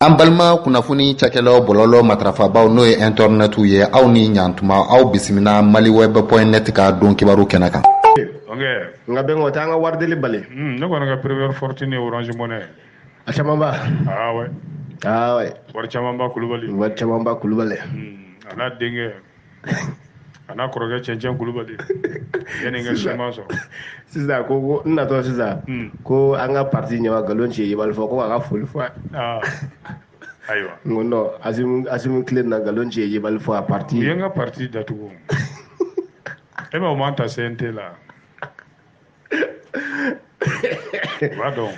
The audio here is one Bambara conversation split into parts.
An balima kunnafoni cakɛlaw bɔlɔlɔ matrafabaw n'o ye internet ye aw ni ɲantuma aw bisimila maliweb.net ka don kibaru kɛnɛ kan. Nga bengo ta nga wardeli bale. Ne ko nga première fortune Orange Money. A caman ba. Ah ouais. Ah ouais. War caman ba Kulubali. War caman ba Kulubali. Ana denge. Ana koroge Cɛncɛn Kulubali. Yani nga sima so. Sisan ko na to sisan. Ko an ka parti ɲɛma galon ci yebal fɔ ko a ka foli fɔ. Ah. Ayiwa. Ngono Azim Clen na galon ci yebal fɔ a parti. Ye nga parti datugu. E ma o man ta CNT la. Pardon.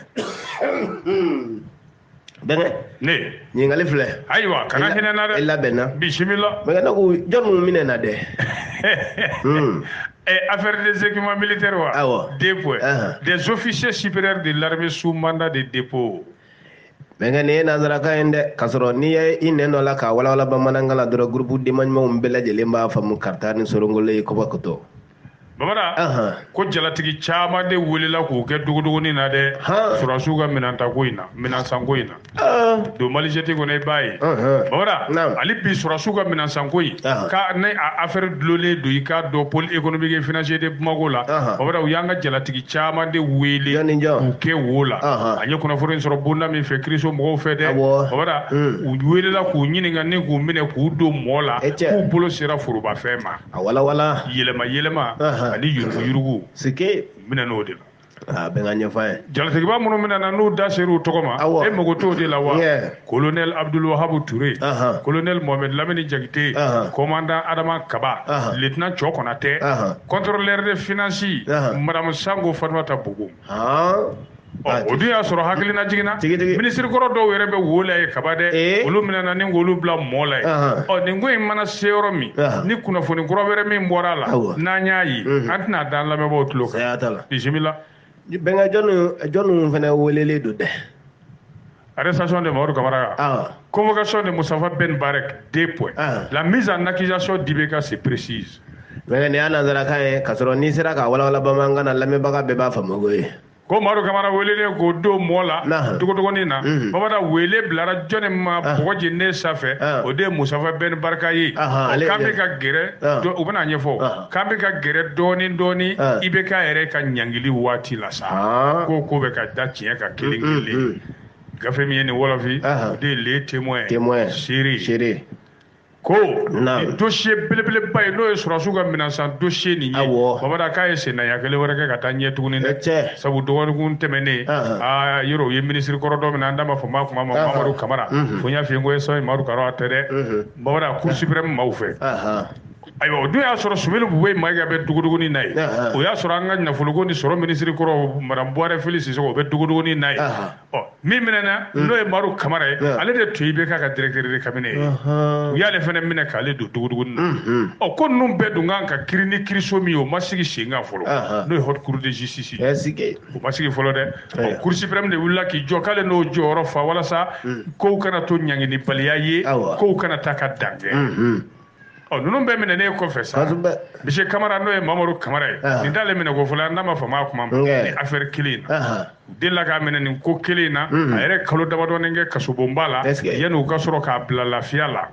Benge ne ñingali filɛ ayiwa kana hinɛ na dɛ i labɛnna bisimila mais na ko jɔn minɛ na dɛ affaire des équipements militaires wa deux points des officiers supérieurs de l'armée sous mandat de dépôt benge ne nazaraka in dɛ ka sɔrɔ n'i ye i nɛn dɔ la ka walawala bamanankan la dɔrɔn groupe démanimaw bɛɛ lajɛlen b'a faamu karita ni sorongolo ye kɔbɔkɔtɔ Bamara ko jalatigi caman de welela k'o kɛ dogodogoni na dɛ surasiw ka minanta ko in na minansan ko in na don Malizeti kɔnɔ i b'a ye Bamara ale bi surasiw ka minansan ko in ka ne affaire dulonlen don i k'a dɔn pôle économique et financier de Bamako la Bamara u y'an ka jalatigi caman de wele k'u kɛ wo la an ye kunnafoni in sɔrɔ bonda min fɛ kiriso mɔgɔw fɛ dɛ Bamara u welela k'u ɲininka ni k'u minɛ k'u don mɔɔ la k'u bolo sera forobafɛn ma yɛlɛma ani yurugu sike minɛ n'o de la bɛn ka ɲɛfɔ ye jalatigiba minnu minɛ na n'u da ser'u tɔgɔ ma e mago t'o de la wa colonel Abdul Wahab Touré colonel Mohamed Lamini Jakite commandant Adama Kaba lieutenant Tchɔ Konatɛ contrôleur des finances madame Sango Fatumata Bogo o dun y'a sɔrɔ hakilina jiginna ministre kɔrɔ dɔw yɛrɛ bɛ wo la ye kaba dɛ olu minɛna ni k'olu bila mɔɔ la ye nin ko in mana se yɔrɔ min ni kunnafoni kura wɛrɛ min bɔra a la n'an y'a ye an tɛna da an lamɛnbaaw tulo kan bisimila bɛnkɛ jɔnni fana welelen don dɛ arrestation de Mamadu Kamara convocation de Moustapha Ben Barek 2 points la mise en accusation d'Ibeka se précise bɛnkɛ nin y'a nanzarakan ye ka sɔrɔ n'i sera ka walawala bamanankan na lamɛnbaga bɛɛ b'a faamu ko ye ko Mamadu Kamara welelen k'o don mɔɔ la dogodogoni na Bamada wele bilara jɔnni ma bɔgɔ jeninen sanfɛ o de ye Moustapha Ben Barika ye k'an bɛ ka gɛrɛ u bɛna ɲɛfɔ k'an bɛ ka gɛrɛ dɔɔni IBK yɛrɛ ka ɲangili waati la sa ko bɛ ka da tiɲɛ ka kelen gafe min ye nin wɔlɔfi o de ye le témoin seere ko dossier belebeleba ye n'o ye surasiw ka minansan dossier nin ye Bamada k'a ye sennaya kelen wɛrɛ kɛ ka taa ɲɛ tuguni dɛ sabu dɔgɔkun tɛmɛnen yɔrɔ u ye ministre kɔrɔ dɔ min an da ma fɔ kuma ma Mamadu Kamara fo n y'a f'i ye n ko sɔn Mamadu Kamara tɛ dɛ Bamada Cour suprême maaw fɛ ayiwa o dun y'a sɔrɔ Sumeli Buwe Mayiga bɛ dogodogoni na ye o y'a sɔrɔ an ka nafoloko ni sɔrɔ ministre kɔrɔ madame Buware Fili Sisoko o bɛ dogodogoni na ye min minɛna n'o ye Mamadu Kamara ye ale de tun IBK ka directeur de cabinet ye u y'ale fana minɛ k'ale don dogodogoni na ko ninnu bɛɛ dun kan ka kiri ni kiriso min ye o ma sigi sen kan fɔlɔ n'o ye haute cour de justice o ma sigi fɔlɔ dɛ cour suprême de wulila k'i jɔ k'ale n'o jɔyɔrɔ fa walasa kow kana to ɲanginibaliya ye kow kana taa ka dan kɛ ninnu bɛɛ minɛnen kɔfɛ sa monsieur Kamara n'o ye Mamadu Kamara ye nin t'ale minɛ ko fɔlɔ n'a ma faamu a kuma ma ni affaire kelen in na u delila k'a minɛ nin ko kelen in na a yɛrɛ kalo damadɔnin kɛ kasobonba la yanni u ka sɔrɔ k'a bila lafiya la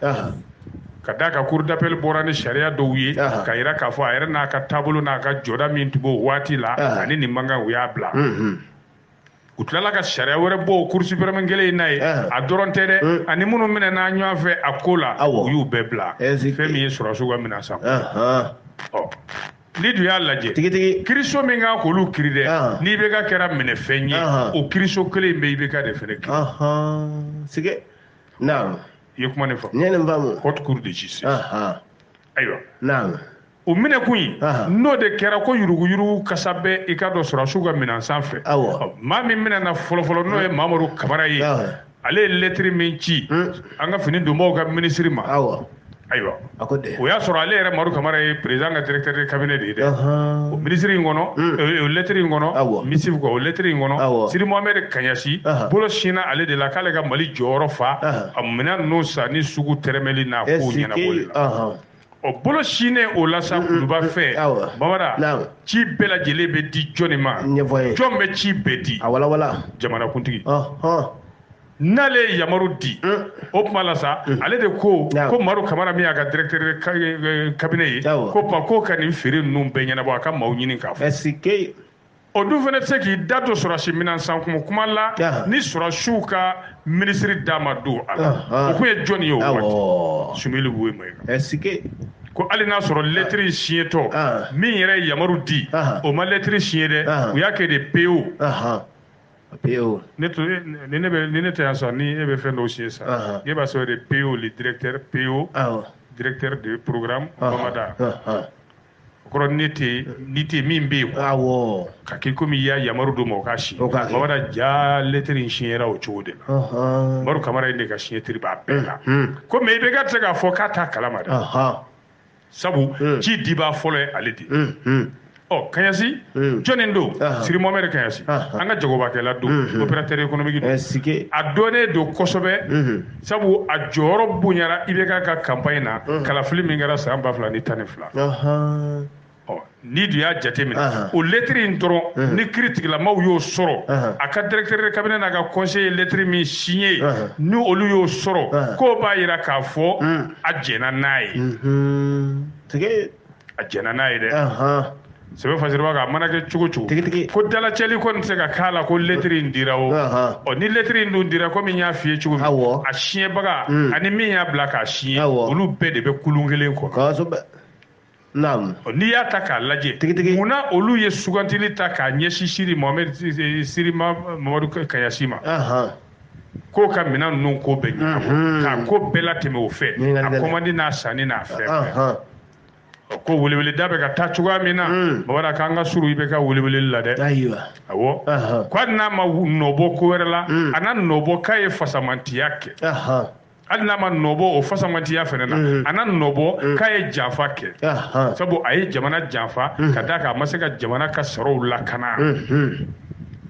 ka d'a kan cour d'appel bɔra ni sariya dɔw ye ka yira k'a fɔ a yɛrɛ n'a ka taabolo n'a ka jɔda min tun b'o waati la ani nin man kan u y'a bila u tilala ka sariya wɛrɛ bɔ o cour suprême kelen in na ye a dɔrɔn tɛ dɛ ani minnu minɛna ɲɔgɔn fɛ a ko la u y'u bɛɛ bila fɛn min ye surasiw ka minansan ni dun y'a lajɛ kiriso min kan k'olu kiri dɛ ni IBK kɛra minɛfɛn ye o kiriso kelen in bɛ IBK de fana kiri sige naam i ye kuma ne fɔ haute cour de justice ayiwa o minɛ kun in n'o de kɛra ko yuruguyurugu kasa bɛ i ka dɔn surasiw ka minansan fɛ maa min minɛna fɔlɔfɔlɔ n'o ye Mamadu Kamara ye ale ye lettre min ci an ka fini donbaw ka ministre ma ayiwa o y'a sɔrɔ ale yɛrɛ Mamadu Kamara ye président ka directeur de cabinet de ye dɛ o ministre in kɔnɔ o lettre in kɔnɔ missive kɔ o lettre in kɔnɔ Sidi Mohamed Kaɲasi bolo sinna ale de la k'ale ka Mali jɔyɔrɔ fa a minɛn ninnu san ni sugu tɛrɛmɛli n'a kow ɲɛnabɔli la bolo sinnen o la sa kuluba fɛ Bamada ci bɛɛ lajɛlen bɛ di jɔnni ma jɔn bɛ ci bɛɛ di jamanakuntigi n'ale yamaru di o kuma la sa ale de ko Maru Kamara min y'a ka directeur cabinet ye ko ka nin feere ninnu bɛɛ ɲɛnabɔ a ka maaw ɲini k'a fɔ o dun fana tɛ se k'i da don sɔrɔsi minan san kuma la ni sɔrɔsiw ka ministre d'a ma don a la o kun ye jɔnni ye o waati Sumeli Buwe Mayiga ko hali n'a sɔrɔ lettre signetɔ min yɛrɛ ye yamaru di o ma lettre signé dɛ u y'a kɛ de PO ni ne tɛ yan sa ni e bɛ fɛn dɔw signé sa e b'a sɔrɔ de PO le directeur PO directeur de programme Bamada o kɔrɔ ni tɛ min bɛ yen ka kɛ komi i y'a yamaru don ma o k'a signé Bamada ja lettre in signéra o cogo de la Maru Kamara ye ne ka signéture b'a bɛɛ la ko mais i bɛ ka tɛ se k'a fɔ k'a t'a kalama dɛ sabu ci dibaa fɔlɔ ye ale de Kaɲasi jɔnni don Siri Mohamɛdi Kaɲasi an ka jagobakɛla don opérateur économique don a dɔnnen don kosɛbɛ sabu a jɔyɔrɔ bonyara IBK ka campagne na kalafili min kɛra san 2012 ni dun y'a jateminɛ o lettre in dɔrɔn ni kiiri tigilamaw y'o sɔrɔ a ka directeur de cabinet n'a ka conseiller lettre min signé ni olu y'o sɔrɔ k'o b'a yira k'a fɔ a jɛnna n'a ye a jɛnna n'a ye dɛ sɛbɛ fasiriba ka mana kɛ cogo cogo ko dalacɛli kɔni tɛ se ka k'a la ko lettre in dira o ni lettre in dun dira komi n y'a f'i ye cogo min a siɲɛbaga ani min y'a bila k'a siɲɛ olu bɛɛ de bɛ kulun kelen kɔnɔ n'i y'a ta k'a lajɛ munna olu ye sugantili ta k'a ɲɛsin Siri Mamadu Kaɲasi ma k'o ka minɛn ninnu ko bɛɛ ɲɛnabɔ k'a ko bɛɛ latɛmɛ o fɛ a commande n'a sanni n'a fɛn ko weleweleda bɛ ka taa cogoya min na Bamada k'an ka suru IBK weleweleli la dɛ awɔ ko hali n'a ma nɔbɔ ko wɛrɛ la a na nɔbɔ k'a ye fasamantiya kɛ hali n'a ma nɔbɔ o fasamantiya fɛnɛ na a na nɔbɔ k'a ye janfa kɛ sabu a ye jamana janfa ka d'a kan a ma se ka jamana ka saraw lakana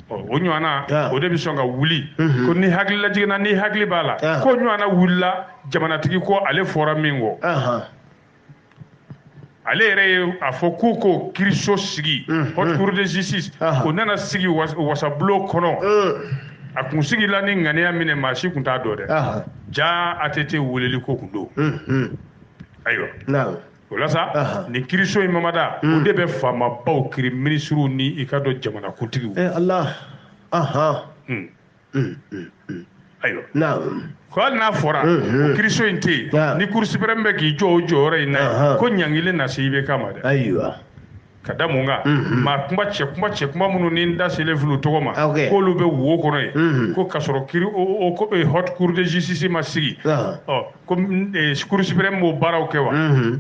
o ɲɔgɔnna o de bɛ sɔn ka wuli ko ni hakili lajiginna ni hakili b'a la ko ɲɔgɔnna wulila jamanatigi ko ale fɔra min kɔ ale yɛrɛ ye a fɔ k'u ko kiiriso sigi haute cour de justice o nana sigi wasabulon kɔnɔ a kun sigila ni ŋaniya minɛ maa si kun t'a dɔn dɛ ja ATT weleli ko kun don ayiwa o la sa ni kiiriso in Mamada o de bɛ faamabaw kiiri ministres ni i ka dɔn jamanakuntigiw ayiwa ko hali n'a fɔra o kiiriso in tɛ yen ni Cour suprême bɛ k'i jɔ o jɔyɔrɔ in na ko ɲangili na se IBK ma dɛ ka da mun kan maa kuma cɛ minnu ni n da selen filɛ u tɔgɔ ma k'olu bɛ wo kɔnɔ yen ko k'a sɔrɔ kiiri haute cour de justice ma sigi ko Cour suprême m'o baaraw kɛ wa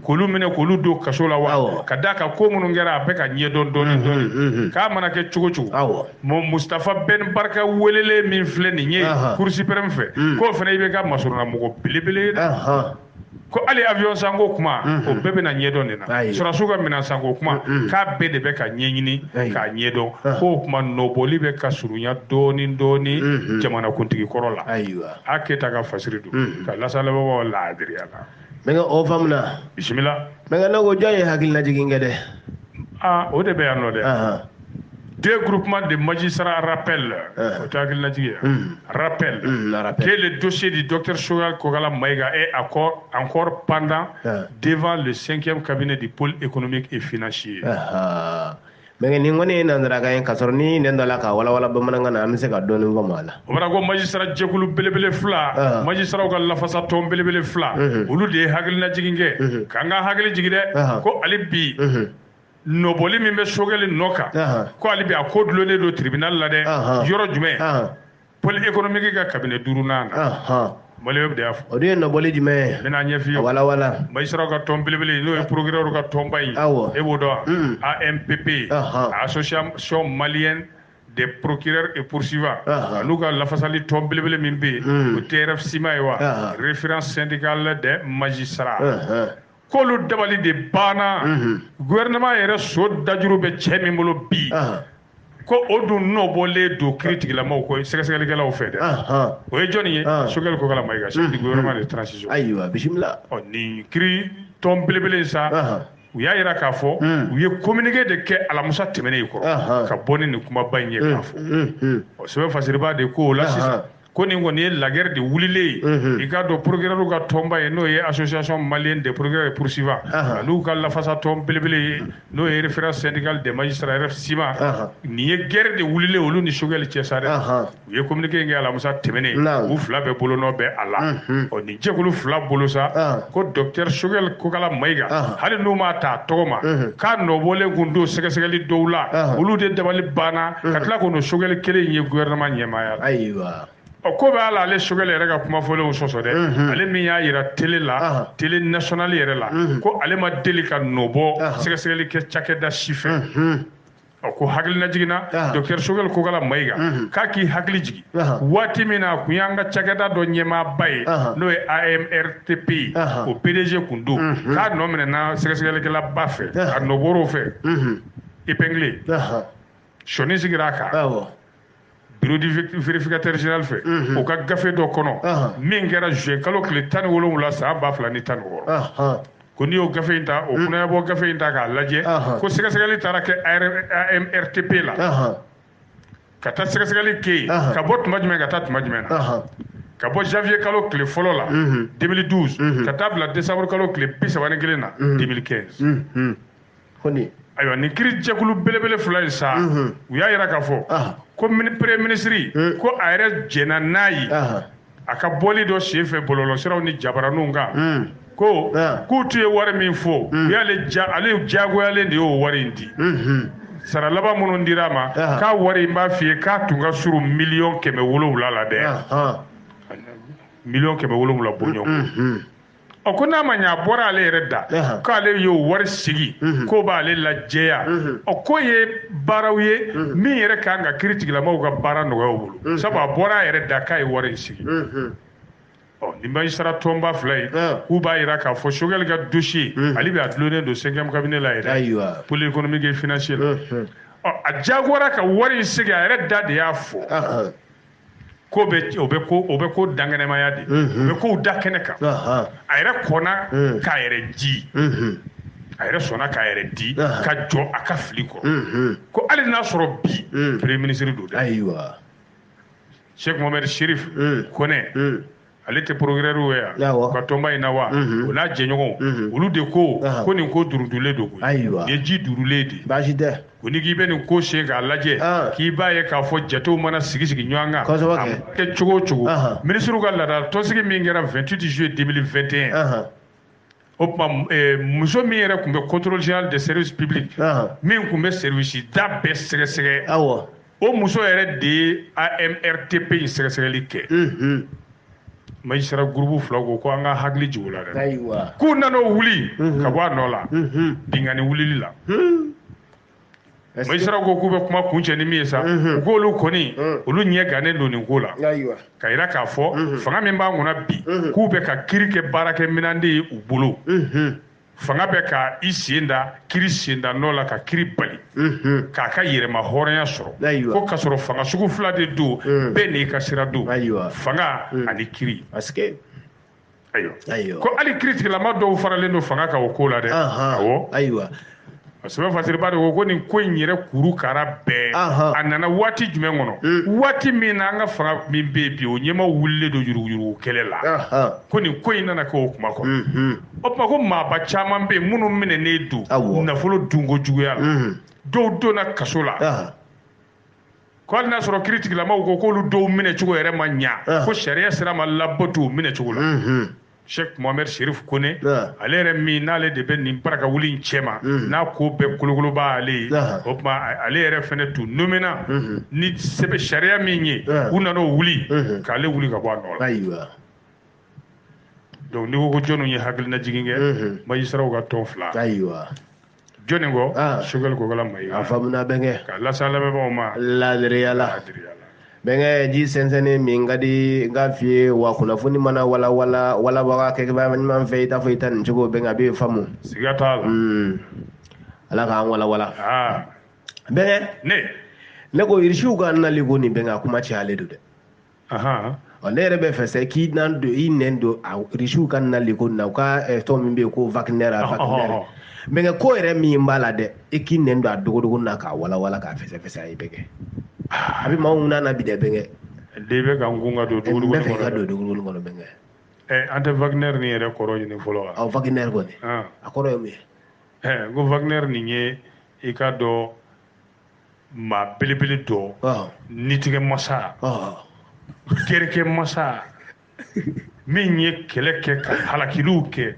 k'olu minɛ k'olu don kaso la wa ka d'a kan ko minnu kɛra a bɛ ka ɲɛdɔn dɔɔnin k'a mana kɛ cogo cogo Mustafa Ben Barka welelen min filɛ nin ye Cour suprême fɛ k'o fana IBK masuruna mɔgɔ belebele ye dɛ ko hali avion sanko kuma o bɛɛ bɛna ɲɛdɔn de na sɔrɔsiw ka minɛn sanko kuma k'a bɛɛ de bɛ ka ɲɛɲini k'a ɲɛdɔn k'o kuma nɔbɔli bɛ ka surunya dɔɔnin jamanakuntigi kɔrɔ la a kɛta ka fasiri don ka lasalabagaw laadiriya la n bɛ o faamuna bisimila n bɛ ne ko jɔn ye hakililajigin kɛ dɛ o de bɛ yan nɔ dɛ deux groupements de magistrats rappellent que le dossier du docteur Choguel Kokala Maïga est encore pendant devant le 5e cabinet du pôle économique et financier. Mais ni ngone nandara ga en kasorni nendala ka wala bamananga na amse ka doni ngoma la obara go magistrat jekulu belebele fla magistrat ga lafasa tom belebele fla ulu de hagilna jiginge kanga hagili jigide ko ali bi noboli min be sogeli noka ko ali bi a ko dulone do tribunal la de yoro jume pôle économique ga cabinet duruna Molé de af odi noboli jume bena nyefi wala magistrat ga tom belebele no procureur ga tombay e wodo AMPP association malienne des procureurs et poursuivants nous ga la fasali tom belebele min be o TRF Simaïwa référence syndicale des magistrats kolu dabali de bana gouvernement yɛrɛ so dajuru bɛ cɛ min bolo bi ko o dun nɔbɔlen do critique la maw ko sɛgɛsɛgɛlikɛlaw fɛ dɛ o ye jɔnni ye Choguel Kokala Maïga chef du gouvernement de transition ayiwa bisimila ni kiri tɔn belebele sa u y'a yira k'a fɔ u ye communiqué de kɛ alamusa tɛmɛnen kɔrɔ ka bɔ ni nin kumaba in ye k'a fɔ sɛbɛn fasiriba de ko o la sisan ko nin kɔni ye la guerre de wulilen i ka dɔn procureur ka tɔnba ye n'o ye association malienne des procureurs et poursuivants n'u ka lafasa tɔn belebele ye n'o ye référence syndicale des magistrats RFSIMA nin ye guerre de wulilen olu ni Choguel cɛ sa dɛ u ye communiqué in kɛ alamisa tɛmɛnen u fila bɛɛ bolonɔ bɛ a la nin jɛkulu fila bolo sa ko docteur Choguel Kokala Mayiga hali n'u m'a ta a tɔgɔ ma k'a nɔbɔlen kun don sɛgɛsɛgɛli dɔw la olu de dabali banna ka tila k'o Choguel kelen ye gouvernement ɲɛmaaya la ko bɛ ala ale Choguel yɛrɛ ka kumafɔlenw sɔsɔ dɛ ale min y'a yira télé la télé nationale yɛrɛ la ko ale ma deli ka nɔbɔ sɛgɛsɛgɛli kɛ cakɛda si fɛ ko hakilina jiginna docteur Choguel Kokala Mayiga k'a k'i hakili jigi waati min na kun y'an ka cakɛda dɔ ɲɛmaaba ye n'o ye AMRTP o PDG kun don k'a nɔ minɛna sɛgɛsɛgɛlikɛla ba fɛ a nɔbɔr'o fɛ épinglé sɔni sigira a kan bureau du vérificateur général fɛ o ka gafe dɔ kɔnɔ min kɛra juin kalo tile 17 san 2016 ko n'i y'o gafe in ta o kunnayabɔ gafe in ta k'a lajɛ ko sɛgɛsɛgɛli taara kɛ AMRTP la ka taa sɛgɛsɛgɛli kɛ yen ka bɔ tuma jumɛn ka taa tuma jumɛn na ka bɔ janvier kalo tile fɔlɔ la 2012 ka taa bila décembre kalo tile 31 na 2015 ayiwa nin kiiri jɛkulu belebele fila in sa u y'a yira k'a fɔ ko premier ministre ko a yɛrɛ jɛnna n'a ye a ka bɔli dɔ sen fɛ bɔlɔlɔsiraw ni jabaraninw kan ko k'u tun ye wari min fɔ ale jagoyalen de y'o wari in di sara laban minnu dir'a ma k'a wari in b'a f'i ye k'a tun ka surun $700,000 la dɛ $700,000 bɔɲɔgɔn ko n'a ma ɲɛ a bɔra ale yɛrɛ da k'ale y'o wari sigi k'o b'ale lajɛya k'o ye baaraw ye min yɛrɛ kan ka kiiri tigilamaw ka baara nɔgɔya u bolo sabu a bɔra a yɛrɛ da k'a ye wari in sigi ni magistrat tɔnba fila in k'u b'a yira k'a fɔ Choguel ka dossier ale bɛ a dulonnen don 5e cabinet la yɛrɛ pour l'économique et financier a jagoyara ka wari in sigi a yɛrɛ da de y'a fɔ ko o bɛ ko dangɛnɛmaya de o bɛ kow da kɛnɛ kan a yɛrɛ kɔnna k'a yɛrɛ di a yɛrɛ sɔnna k'a yɛrɛ di ka jɔ a ka fili kɔrɔ ko hali n'a sɔrɔ bi premier ministre don dɛ Cheikh Mohamed Chérif Kone ale tɛ procureur ye ka tɔnba in na wa o n'a jɛɲɔgɔnw olu de ko nin ko durudulen don koyi nin ye ji durulen de baasi tɛ ko ni k'i bɛ nin ko sen k'a lajɛ k'i b'a ye k'a fɔ jatew mana sigi ɲɔgɔn kan a kɛ cogo o cogo ministre ka laada tɔnsigi min kɛra 28 juillet 2021 o tuma muso min yɛrɛ tun bɛ contrôle général des services publics min tun bɛ service da bɛɛ sɛgɛsɛgɛ o muso yɛrɛ de ye AMRTP in sɛgɛsɛgɛli kɛ magistrat groupe fila ko an ka hakili jigin o la dɛ k'u nana wuli ka bɔ a nɔ la binkani wulili la magistrat ko k'u bɛ kuma kuncɛ ni min ye sa u k'olu kɔni olu ɲɛ gannen don nin ko la ka yira k'a fɔ fanga min b'an kunna bi k'u bɛ ka kiiri kɛ baarakɛminɛn de ye u bolo fanga bɛ ka i sen da kiiri sen da nɔ la ka kiiri bali k'a ka yɛrɛma hɔrɔnya sɔrɔ ko k'a sɔrɔ fanga sugu fila de don bɛɛ n'i ka sira don fanga ani kiiri ayiwa ko hali kiiri tigilama dɔw faralen don fanga kan o ko la dɛ awɔ sɛbɛn fasiriba de ko nin ko in yɛrɛ kuru kara bɛɛ a nana waati jumɛn kɔnɔ waati min na an ka fanga min bɛ yen bi o ɲɛma wulilen don yuruguyurugu kɛlɛ la ko nin ko in nana kɛ o kuma kɔnɔ o tuma ko maaba caman bɛ yen minnu minɛnen don nafolo dunko juguya la dɔw donna kaso la ko hali n'a sɔrɔ kiiri tigilamaw ko k'olu dɔw minɛ cogo yɛrɛ ma ɲa ko sariya sira ma labato o minɛ cogo la Cheikh Mohamed Chérif Kone ale yɛrɛ min n'ale de bɛ nin baraka wuli in cɛ ma n'a ko bɛɛ kolokolo b'ale ye o tuma ale yɛrɛ fɛnɛ tun nomina ni sɛbɛn sariya min ye u nana o wuli k'ale wuli ka bɔ a nɔ la donc n'i ko ko jɔnniw ye hakilina jigin kɛ magistraw ka tɔn fila jɔnni kɔ Choguel Kokala Mayiga a faamuna bɛnkɛ ka lase lamɛnbagaw ma ladiriyala bɛnkɛ ji sɛnsɛnni min ka di n ka f'i ye wa kunnafoni mana walabaga kɛkɛba ɲuman fɛ i t'a fɔ i ta nin cogo bɛnkɛ a bɛ faamu siga t'a la ala k'an walawala bɛnkɛ ne ko irisiw ka nali ko nin bɛnkɛ a kuma cayalen don dɛ ne yɛrɛ bɛ fɛ sɛ k'i nan don i nɛn don irisiw ka nali ko nin na u ka tɔn min bɛ yen ko Wagner bɛnkɛ ko yɛrɛ min b'a la dɛ i k'i nɛn don a dogodogo na k'a walawala k'a fɛsɛfɛsɛ a ye bɛnkɛ a bɛ maaw na bi dɛ bɛnkɛ debe kan gunga do dugulu ko ka do dugulu ko benga ante Wagner ni re koro ni folo wa Wagner ko ni akoro yo mi go Wagner ni nye ika do ma belebele do nitige masa kereke masa min ye kɛlɛ kɛ ka halakiliw kɛ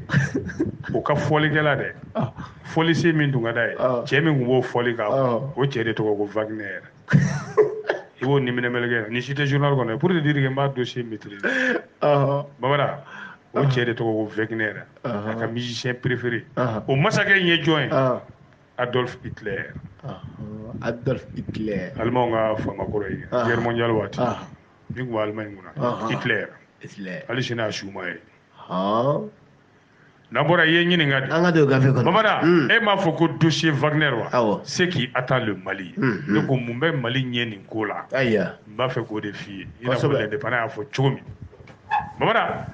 o ka fɔlikɛla dɛ fɔli se min tun ka da ye cɛ min tun b'o fɔli kan o cɛ de tɔgɔ ko Wagner i b'o niminɛmɛlɛkɛ ni si tɛ journal kɔnɔ pour te dire que n b'a dossier maîtriser Bamara o cɛ de tɔgɔ ko Wagner a ka musicien préféré o masakɛ in ye jɔn ye Adolf Hitler alimanw ka fanga kɔrɔ ye guerre mondiale waati min tun bɛ Allemagne kunna Hitler ali sini a suma ye n'an bɔra i ye ɲininka de an ka don gafe kɔnɔ Bamada e m'a fɔ ko dossier Wagner wa c'est qui attend le Mali ne ko mun bɛ Mali ɲɛ nin ko la n b'a fɛ k'o de f'i ye i n'a fɔ l'indépendant y'a fɔ cogo min Bamada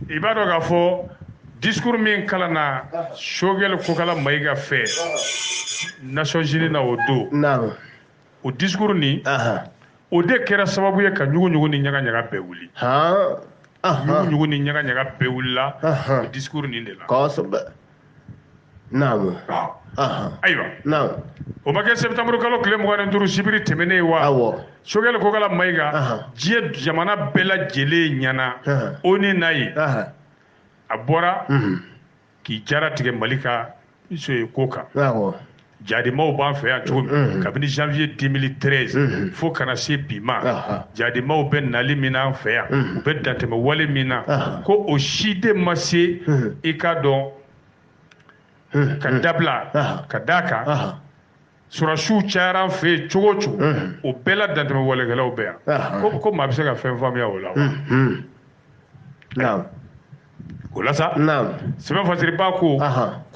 i b'a dɔn k'a fɔ discours min kalanna Choguel Kokala Mayiga fɛ Nations Unies na o don o discours ni o de kɛra sababu ye ka ɲugu ni ɲaga bɛɛ wuli ɲugu ni ɲaga bɛɛ wulila o discours nin de la ayiwa o ma kɛ septembre kalo tile 25 sibiri tɛmɛnen wa Choguel Kokala Mayiga diɲɛ jamana bɛɛ lajɛlen ɲana ONU n'a ye a bɔra k'i jara tigɛ Mali ka ko kan Jadimaw b'an fɛ yan cogo min kabini janvier 2013 fo kana se bi ma Jadimaw bɛ nali min an fɛ yan u bɛ dantɛmɛ wale min na ko o si de ma se i ka dɔn ka dabila ka d'a kan surasiw cayara an fɛ yen cogo o cogo o bɛɛ la dantɛmɛ walekɛlaw bɛ yan ko maa bɛ se ka fɛn faamuya o la wa o la sa sɛbɛn fasiri b'a ko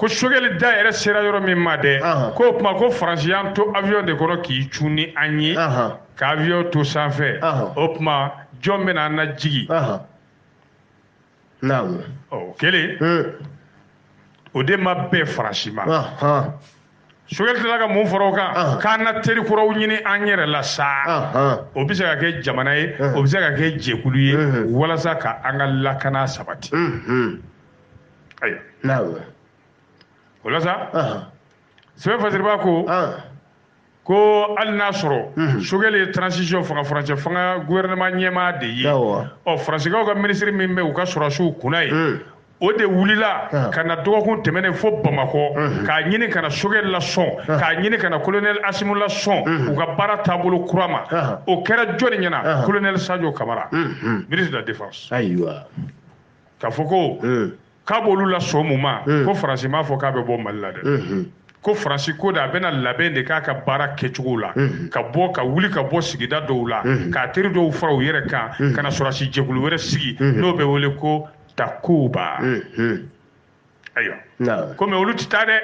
Choguel da yɛrɛ sera yɔrɔ min ma dɛ ko o tuma ko Faransi y'an to avion de kɔnɔ k'i cun ni an ye ka avion to sanfɛ o tuma jɔn bɛna an lajigi o kɛlen o de ma bɛn Faransi ma Choguel tilala ka mun fara o kan k'an na teri kuraw ɲini an yɛrɛ la sa o bɛ se ka kɛ jamana ye o bɛ se ka kɛ jɛkulu ye walasa ka an ka lakana sabati ayiwa o la sa sɛbɛn fasiri b'a ko hali n'a sɔrɔ Choguel ye transition fanga furancɛ fanga gouvernement ɲɛmaa de ye Faransikɛw ka ministre min bɛ u ka sɔrɔsiw kunna ye o de wulila ka na dɔgɔkun tɛmɛnen fo Bamako k'a ɲini ka na Choguel la sɔn k'a ɲini ka na colonel Asimu la sɔn u ka baara taabolo kura ma o kɛra jɔnni ɲɛna colonel Sadio Kamara ministre de la défense k'a fɔ ko k'a b'olu la sɔn mun ma ko Faransi m'a fɔ k'a bɛ bɔ Mali la dɛ ko Faransi ko de a bɛna labɛn de k'a ka baara kɛcogo la ka wuli ka bɔ sigida dɔw la k'a teri dɔw fara u yɛrɛ kan ka na sɔrɔsi jɛkulu wɛrɛ sigi n'o bɛ wele ko Takuba ayiwa komi olu tɛ taa dɛ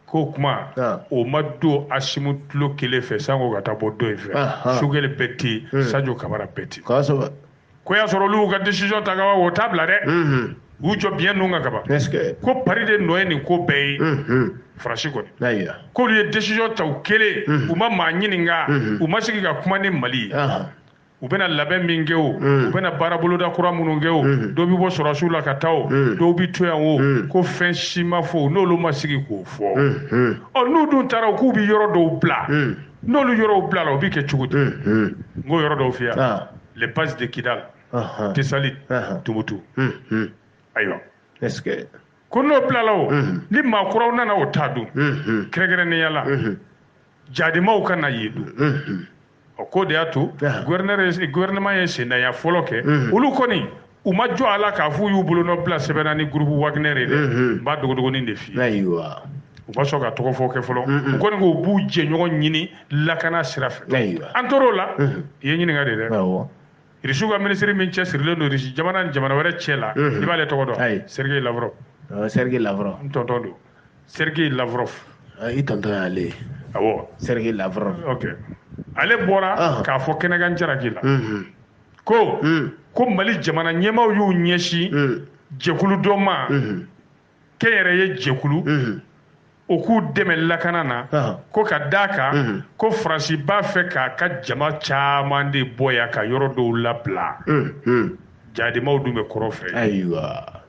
k'o kuma o ma don Asimu tulo kelen fɛ sanko ka taa bɔ dɔ in fɛ Choguel bɛɛ tɛ yen Sadio Kamara bɛɛ tɛ yen ko y'a sɔrɔ olu y'u ka décision ta ka ban o t'a bila dɛ u jɔ biɲɛ ninnu kan ka ban ko Paris de nɔ ye nin ko bɛɛ ye Faransi kɔni k'olu ye décision ta u kelen u ma maa ɲininka u ma sigi ka kuma ni Mali ye u bɛna labɛn min kɛ o u bɛna baara boloda kura minnu kɛ o dɔw bɛ bɔ sɔrɔsiw la ka taa o dɔw bɛ to yan o ko fɛn si ma fɔ o n'olu ma sigi k'o fɔ n'u dun taara k'u bɛ yɔrɔ dɔw bila n'olu yɔrɔw bila la o bɛ kɛ cogo di n ko yɔrɔ dɔw f'i ye les bases de Kidal Tessalit Tombouctou ayiwa ko n'o bila la o ni maa kuraw nana o t'a dun kɛrɛnkɛrɛnnenya la Jadimaw ka na yen dun o ko de y'a to gouvernement ye sendaya fɔlɔ kɛ olu kɔni u ma jɔ a la k'a fɔ u y'u bolonɔ bila sɛbɛnna ni groupe Wagner ye dɛ n b'a dogodogonin de f'i ye u ma sɔn ka tɔgɔ fɔ kɛ fɔlɔ u kɔni k'u b'u jɛɲɔgɔn ɲini lakana sira fɛ an tor'o la i ye ɲininka de dɛ Irisiw ka ministre min cɛsirilen don Irisi jamana ni jamana wɛrɛ cɛ la i b'ale tɔgɔ dɔn Sergei Lavrov n tɔntɔn don Sergei Lavrov i tɔntɔn y'ale awɔ Sergei Lavrov ale bɔra k'a fɔ Kɛnɛkan Jalaki la ko Mali jamana ɲɛmaaw y'u ɲɛsin jɛkulu dɔ ma kɛnyɛrɛye jɛkulu o k'u dɛmɛ lakana na ko ka d'a kan ko Faransi b'a fɛ k'a ka jama caman de bɔ yan ka yɔrɔ dɔw labila jademaw dun bɛ kɔrɔ fɛ ayiwa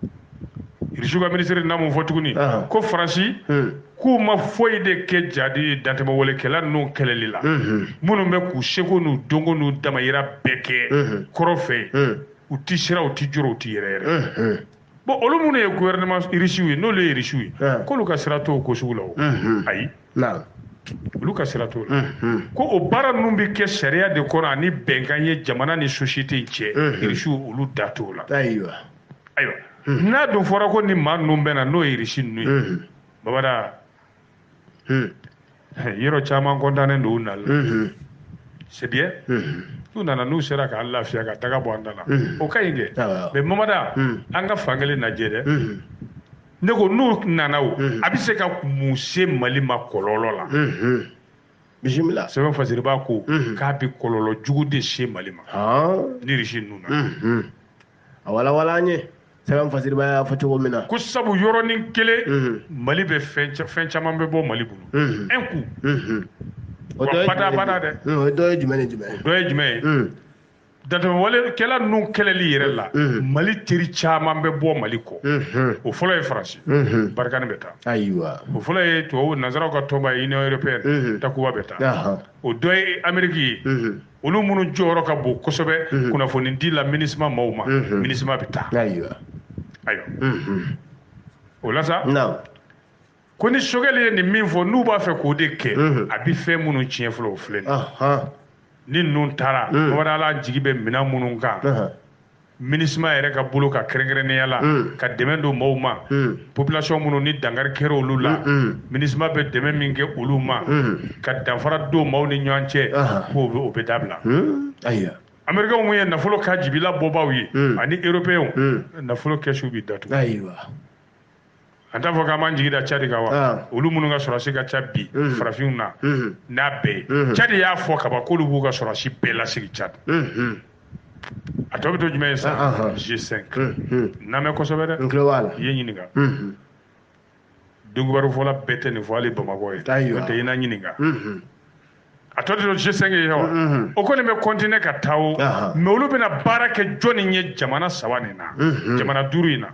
Irisiw ka minisiri na mun fɔ tuguni ko Faransi k'u ma foyi de kɛ jadi dantɛmɛwalekɛla ninnu kɛlɛli la minnu bɛ k'u seko n'u donko n'u damayira bɛɛ kɛ kɔrɔ fɛ u ti sira u ti jɔrɔ u ti yɛrɛ yɛrɛ bon olu minnu ye gouvernement irisiw ye n'olu ye irisiw ye k'olu ka sira t'o ko sugu la o ayi olu ka sira t'o la ko o baara ninnu bɛ kɛ sariya de kɔnɔ ani bɛnkan ye jamana ni société cɛ irisiw olu da t'o la ayiwa n'a dun fɔra ko ni maa ninnu bɛ na n'o ye irisi ninnu ye babada yɔrɔ caman kɔntannen don u nali c'est bien n'u nana n'u sera k'an lafiya ka taga bɔ an da la o ka ɲi kɛ mais mamada an ka fankelen lajɛ dɛ ne ko n'u nana o a bɛ se ka mun se Mali ma kɔlɔlɔ la bisimila sɛbɛn fasiriba ko k'a bɛ kɔlɔlɔ jugu de se Mali ma ni irisi ninnu na a walawala an ye sɛbɛn fasiriba y'a fɔ cogo min na ko sabu yɔrɔnin kelen Mali bɛ fɛn caman bɛ bɔ Mali bolo un coup o dɔ ye jumɛn ni jumɛn dɔ ye jumɛn ye dantɛmɛwalekɛla ninnu kɛlɛli yɛrɛ la Mali teri caman bɛ bɔ Mali kɔ o fɔlɔ ye Faransi barikani bɛ taa ayiwa o fɔlɔ ye tubabu nanzaraw ka tɔnba ye Union européenne takuba bɛ taa o dɔ ye Amérique ye olu minnu jɔyɔrɔ ka bon kosɛbɛ kunnafoni di la MINUSMA maaw ma MINUSMA bɛ taa ayiwa o la sa ko ni Sogɛli ye nin min fɔ n'u b'a fɛ k'o de kɛ a bɛ fɛn minnu tiɲɛ fɔlɔ o filɛ ni ninnu taara bamanankan jigi bɛ minɛn minnu kan MINUSMA yɛrɛ ka bolo ka kɛrɛnkɛrɛnnenya la ka dɛmɛ don maaw ma population minnu ni dankari kɛra olu la MINUSMA bɛ dɛmɛ min kɛ olu ma ka danfara don maaw ni ɲɔgɔn cɛ k'o bɛ dabila Américains mun ye nafolo ka jibila bɔbaaw ye ani Européens nafolo kɛsiw bɛ datugu an t'a fɔ k'an b'an jigi da Cadi kan wa olu minnu ka sɔrɔdasi ka ca bi farafinw na n'a bɛɛ ye Cadi y'a fɔ kaban k'olu b'u ka sɔrɔdasi bɛɛ lasigi Cadi a tɔ bɛ to jumɛn ye sa G5 n'an mɛn kosɛbɛ dɛ i ye ɲininka Dunkubaru fɔla bɛɛ tɛ nin fɔ hali Bamakɔ ye n'o tɛ i na ɲininka a tɔ tɛ to G5 ye wa o kɔni bɛ continuer ka taa o mais olu bɛna baara kɛ jɔnni ye jamana 3 nin na jamana 5 in na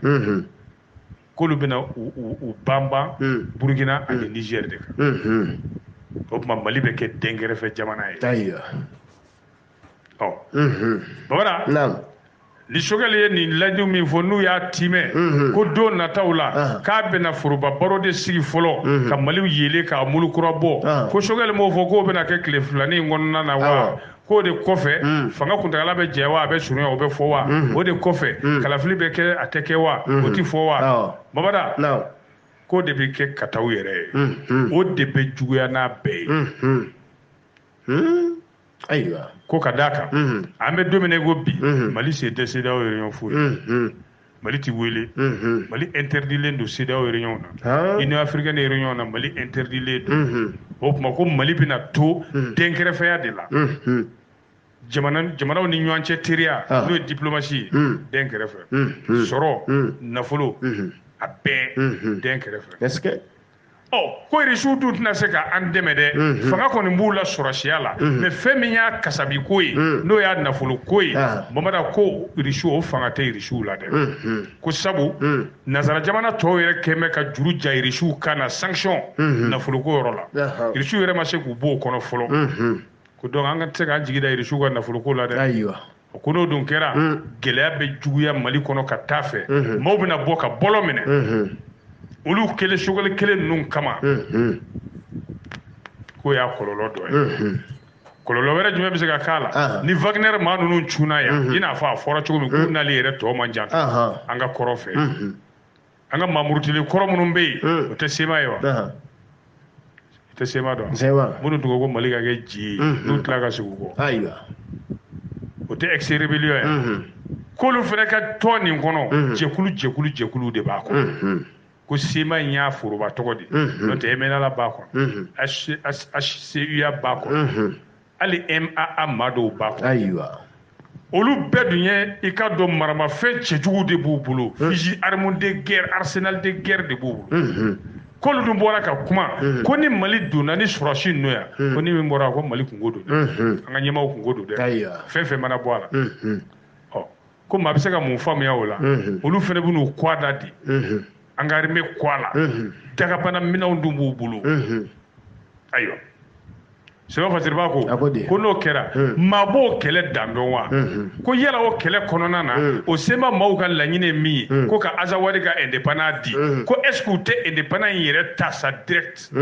k'olu bɛna u banban Burkina ani Niger de kan o tuma Mali bɛ kɛ dɛnkɛrɛfɛ jamana ye babada ni Sogɛli ye nin laɲini min fɔ n'u y'a timɛ ko don nataw la k'a bɛna foroba baro de sigi fɔlɔ ka Mali yele k'a mulukura bɔ ko Sogɛli m'o fɔ k'o bɛna kɛ tile filanin in kɔnɔna na wa k'o de kɔfɛ fanga kuntagala bɛ jɛ wa a bɛ surunya o bɛ fɔ wa o de kɔfɛ kalafili bɛ kɛ a tɛ kɛ wa o tɛ fɔ wa babada k'o de bɛ kɛ kataw yɛrɛ ye o de bɛ juguya n'a bɛɛ ye ayiwa ko ka d'a kan an bɛ don min na ko bi Mali sen tɛ CEDEAO réunion foyi Mali ti wele Mali interdilen don CEDEAO réunion na Union africaine réunion na Mali interdilen don o tuma ko Mali bɛna to dɛnkɛrɛfɛya de la jamanaw ni ɲɔgɔn cɛ teriya n'o ye diplomatie ye dɛnkɛrɛfɛ sɔrɔ nafolo a bɛɛ dɛnkɛrɛfɛ ko irisiw dun tɛna se ka an dɛmɛ dɛ fanga kɔni b'u la sɔrɔsiya la mais fɛn min y'a kasabi ko ye n'o y'a nafolo ko ye mamada ko irisiw o fanga tɛ irisiw la dɛ ko sabu nazara jamana tɔw yɛrɛ kɛmɛ ka juru ja irisiw kan na sanction nafolo ko yɔrɔ la irisiw yɛrɛ ma se k'u bɔ o kɔnɔ fɔlɔ ko donc an ka tɛ se k'an jigi da irisiw ka nafolo ko la dɛ ko n'o dun kɛra gɛlɛya bɛ juguya Mali kɔnɔ ka taa fɛ maaw bɛna bɔ ka bɔlɔ minɛ olu kelen Sogɛli kelen ninnu kama k'o y'a kɔlɔlɔ dɔ ye kɔlɔlɔ wɛrɛ jumɛn bɛ se ka k'a la ni Wagner maa ninnu cunna yan i n'a fɔ a fɔra cogo min k'u n'ale yɛrɛ tɔ man jan an ka kɔrɔ fɛ an ka mamurutili kɔrɔ minnu bɛ yen o tɛ sema ye wa i tɛ sema dɔn minnu tun ko ko Mali ka kɛ ji ye n'u tila ka sigi u kɔ o tɛ ex rébellion ye k'olu fana ka tɔn nin kɔnɔ jɛkulu de b'a kɔnɔ ko sema in y'a foroba tɔgɔ de n'o tɛ MNLA b'a kɔnɔ HCUA b'a kɔnɔ hali MAA maa dɔw b'a kɔnɔ olu bɛɛ dun ye i ka dɔn maramafɛn cɛjugu de b'u bolo fusil arme de guerre arsenal de guerre de b'u bolo k'olu dun bɔra ka kuma ko ni Mali donna ni surasi ninnu ya ko ni min bɔra ko Mali kungo don dɛ an ka ɲɛmaaw kungo don dɛ fɛn fɛn mana bɔ a la ko maa bɛ se ka mun faamuya o la olu fana bɛ n'u kɔ da di an ka armée kɔ a la dagabana minɛnw dun b'u bolo ayiwa Sɛbɛn Fasiriba ko n'o kɛra maa b'o kɛlɛ dan dɔn wa ko yala o kɛlɛ kɔnɔna na o sema maaw ka laɲini min ye ko ka Azawadi ka indépendant di ko est-ce que u tɛ indépendant in yɛrɛ ta sa direct o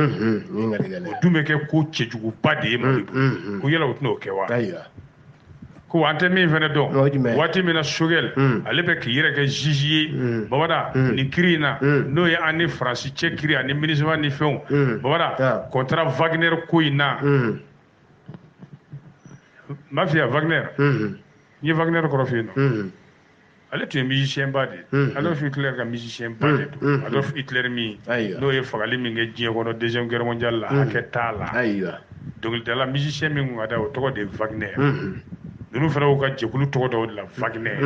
dun bɛ kɛ ko cɛjuguba de ye Mali bolo ko yala o tɛna o kɛ wa ko an tɛ min fana dɔn waati min na Sogɛl ale bɛ k'i yɛrɛ kɛ juge ye Babada nin kiiri in na n'o ye an ni Faransi cɛ kiiri ani MINUSMA ni fɛnw Babada contrat Wagner ko in na m'a f'i ye Wagner n ye Wagner kɔrɔ f'i ye nɔ ale tun ye musicien ba de ye Adolf Hitler ka musicien ba de don Adolf Hitler min n'o ye fagali min kɛ diɲɛ kɔnɔ deuxième guerre mondiale la hakɛ t'a la dɔnkilidala musicien min kun ka da o tɔgɔ de ye Wagner ninnu fana y'u ka jɛkulu tɔgɔ dɔw de la Wagner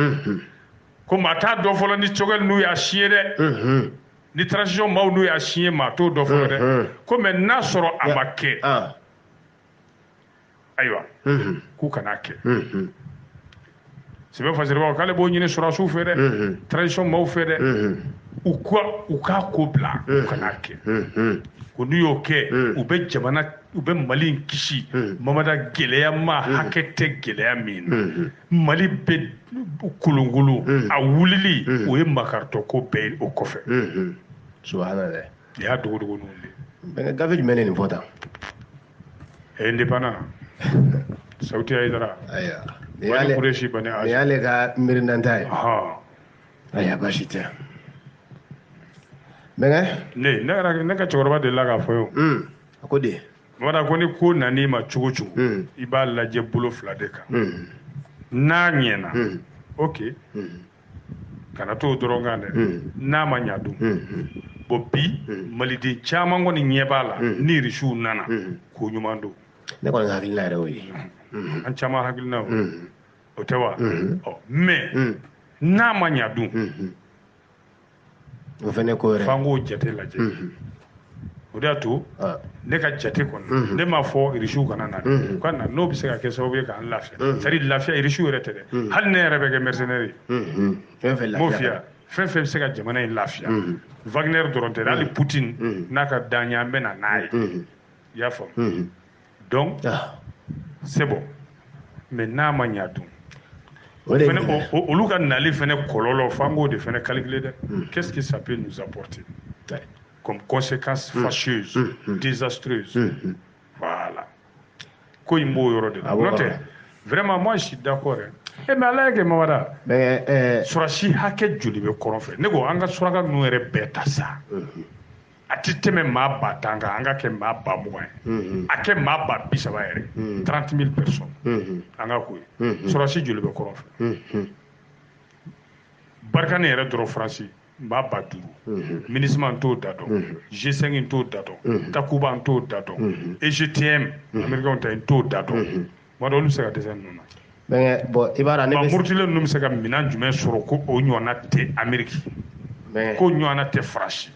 ko maa t'a dɔn fɔlɔ ni Sogɛl n'u y'a signé dɛ ni transition maaw n'u y'a signé maa t'o dɔn fɔlɔ dɛ ko mais n'a sɔrɔ a ma kɛ ayiwa k'u kan'a kɛ Sɛbɛn Fasiriba k'ale b'o ɲini sɔrɔsiw fɛ dɛ transition maaw fɛ dɛ u k'a ko bila u kan'a kɛ ko n'u y'o kɛ u bɛ Mali in kisi Mamada gɛlɛya ma hakɛ tɛ gɛlɛya min na Mali bɛ kolonkolon a wulili o ye makaritɔ ko bɛɛ ye o kɔfɛ subhanallah nin y'a dogodogo ninnu de bɛn gafe jumɛn de nin fɔ tan indépendant Sauti Hayidara wani Kureshi Bani Hashim ni y'ale ka mirinanta ye ayiwa baasi tɛ bɛnkɛ ne ka cɛkɔrɔba delila k'a fɔ ye a ko de Babada ko ni ko nan'i ma cogo cogo i b'a lajɛ bolo fila de kan n'a ɲɛna ok kana t'o dɔrɔn kan dɛ n'a ma ɲa dun bon bi maliden caman kɔni ɲɛ b'a la ni irisiw nana ko ɲuman don ne kɔni hakilina yɛrɛ o ye an caman hakilina o tɛ wa mais n'a ma ɲa dun o fɛnɛ ko yɛrɛ f'an k'o jate lajɛ o de y'a to ne ka jate kɔnɔ ne m'a fɔ irisiw kana na u ka na n'o bɛ se ka kɛ sababu ye k'an lafiya c'est à dire lafiya irisiw yɛrɛ tɛ dɛ hali ne yɛrɛ bɛ kɛ mercenaire ye m'o f'i ye fɛn fɛn bɛ se ka jamana in lafiya Wagner dɔrɔn tɛ hali Poutine n'a ka dan ye an bɛ na n'a ye i y'a faamu donc c'est bon mais n'a ma ɲa dun olu ka nali fɛnɛ kɔlɔlɔ f'an k'o de fɛnɛ calculer dɛ qu'est-ce que ça peut nous apporter comme conséquence fâcheuse désastreuse voilà ko in b'o yɔrɔ de la n'o tɛ vraiment moi je suis d'accord mais ala ye kɛ Mamada surasi hakɛ joli bɛ kɔrɔn fɛ ne ko an ka suraka ninnu yɛrɛ bɛɛ ta sa a tɛ tɛmɛ maa 10,000 kan an ka kɛ maa 20,000 ye a kɛ maa 30,000 yɛrɛ 30,000 personnes an ka ko ye surasi joli bɛ kɔrɔn fɛ Barikani yɛrɛ dɔrɔn Faransi maa 50,000 MINUSMA n t'o da dɔn G5 n t'o da dɔn Takuba n t'o da dɔn EGTM américain ta n t'o da dɔn tuma dɔ olu bɛ se ka dɛsɛ ninnu na bon i b'a dɔn ne bɛ Murutile ninnu bɛ se ka minɛn jumɛn sɔrɔ ko o ɲɔgɔnna tɛ Amérique ko ɲɔgɔnna tɛ Faransi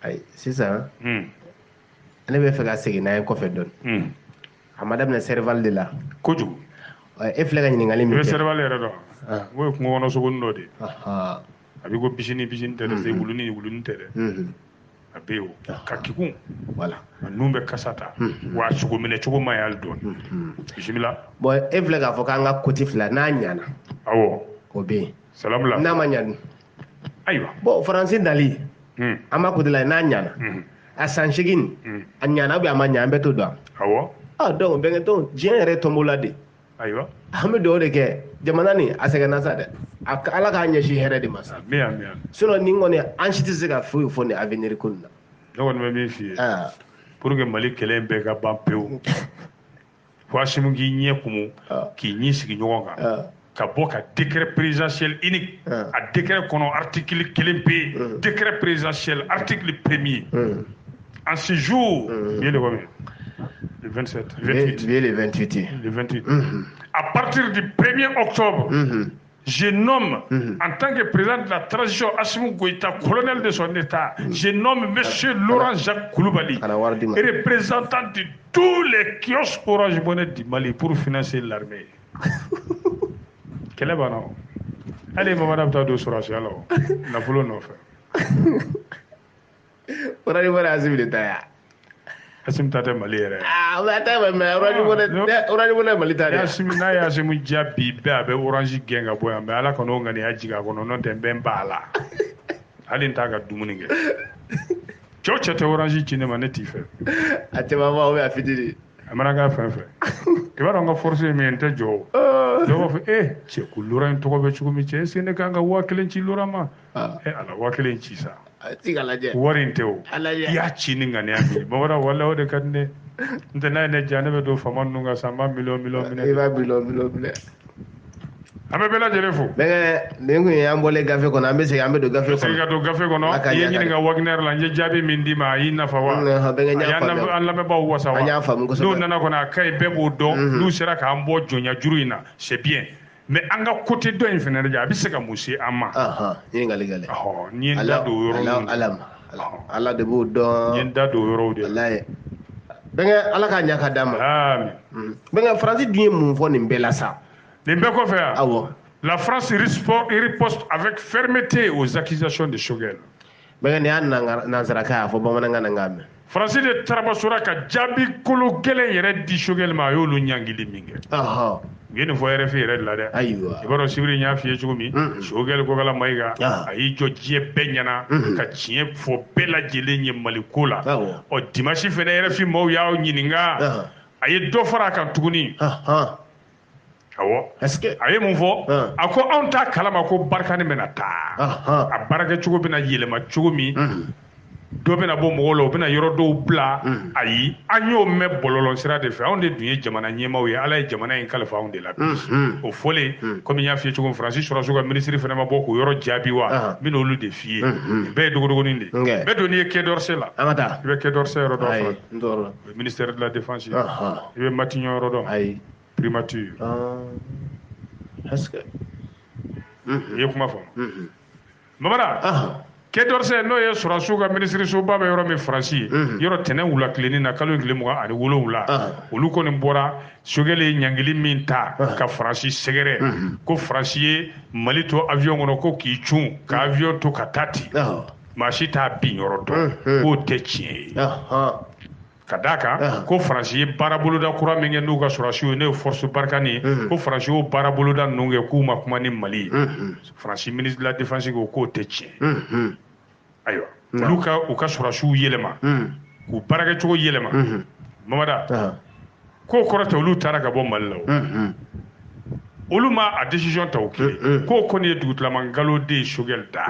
ayi sisan ne bɛ fɛ ka segin n'a ye kɔfɛ dɔɔni a ma daminɛ Serval de la kojugu e filɛ ka ɲininkali min kɛ i bɛ Serval yɛrɛ dɔn o ye kungo kɔnɔ sogonin dɔ de ye a bɛ ko bisini tɛ dɛ wuluni tɛ dɛ a bɛ yen o ka kikun voilà a nun bɛ kasa ta wa sogo minɛ cogo ma ye hali dɔɔni bisimila bon e filɛ k'a fɔ k'an ka koti fila n'a ɲana awɔ o bɛ yen salamula n'a ma ɲa ayiwa bon Faransi nali an b'a koti la n'a ɲana a san 8 a ɲana ou bien a ma ɲa an bɛ t'o dɔn awɔ donc bɛnkɛ diɲɛ yɛrɛ tombo la de ayiwa an bɛ dugawu de kɛ jamana nin a sɛgɛnna sa dɛ ala k'a ɲɛsin hɛrɛ de ma sa sinon nin kɔni an si tɛ se ka foyi fɔ nin avenir ko nin na ne kɔni bɛ min f'i ye pour que Mali kɛlɛ in bɛɛ ka ban pewu fo Asimu k'i ɲɛ kumu k'i ɲɛ sigi ɲɔgɔn kan ka bɔ ka décret présidentiel unique a décret kɔnɔ article 1 pe décret présidentiel article 1er en ce jour bien le combien le 27 28 le 28 à partir du 1er octobre je nomme en tant que président de la transition Assimi Goïta, colonel de son état, je nomme monsieur Laurent Jacques Koulibaly, représentant de tous les kiosques Orange Money du Mali pour financer l'armée. Quel est bon? Allez, madame Tado Sorachi, alors, Napolo non fait. On a dit voilà Assimi l'État. Assimi Tate Mali. Ah, on a dit Mali. Assimi na ya Assimi Diaby be abe Orange Genga boya me ala kono ngani ajiga kono non tembe mbala. Ali ntaga dumuninge. Choche te Orange chine maneti fe. Ate mama o ya fitiri. Amana ga fe fe. Ibara nga force me ente jo. Jo fe che kulura ntoko be chukumi che sene kanga wakelen chi lura ma. Ala wakelen chi sa. Warin tew ya chini ngani ami bawara wala ode kadne ndana ne janabe do famanu nga samba million iba million abe bela jelefo nengu yambole gafe kono ambe se ambe do gafe kono se ga do gafe kono yenyi nga Wagner la nje jabi mindi ma yina fa wa ya na be ba wasa wa do nana kona kai bebo do du sera ka ambo jonya juruina c'est bien. Mais anga côté do infenere ja bi se ka musi ama ni ngale ni nda do yoro ala de bu do ni nda do yoro de wallahi benga ala ka nyaka dama amin benga France du mun fo ni mbela sa ni be ko fe awo la France riposte avec fermeté aux accusations de Choguel benga ni an nazaraka fo bamana ngana ngame France de Trabasura ka jabi kolo gele yere di Choguel ma yolu nyangili minge ngene fo RFI yere la de aywa ibaro sibiri nya fiye chugumi Choguel ko gala maiga ayi jo jie benyana ka chie fo bela jele nye malikola o dimashi fene RFI mo yawo nyininga ayi do fara kan tuguni awo est-ce que ayi mun fo ako on ta kalama ko barkani menata a baraka chugo bina yelema chugumi do bena bo mogolo bena yoro do bla ayi anyo me bololon sira de fe on de dunye jamana nyema wi ala jamana en kala fa on de la o fole comme ya fi chugo Francis sura suga ministre fe ma boko yoro jabi wa min olu de fie be dogo ninde be do ni ke dorse la amata be ke dorse ro do ay ndoro ministère de la défense be matignon ro do ay primature est-ce que yekuma fo mamara Kedorse no ye surasuga ministre so baba yoro me Franci yoro tenen wula kleni na kalo ngile mo ani wolo wula olu ko ni bora sogele nyangili minta ka Franci segere ko Franci Mali to avion ngono ko ki chun ka avion to katati mashita bi yoro to ko techie kadaka ko Franci barabolo da kura menge nuga surasio ne force barkani ko Franci o barabolo da nunge kuma kuma ni Mali Franci ministre de la défense ko techie aywa luka u ka surasiw yelema k'u barakɛ cogo yelema mamada ko kɔrɔtɛ olu taara ka bɔ Mali la olu ma a décision ta o kelen ko kɔni ye dugutilaman Gallo de Choguel da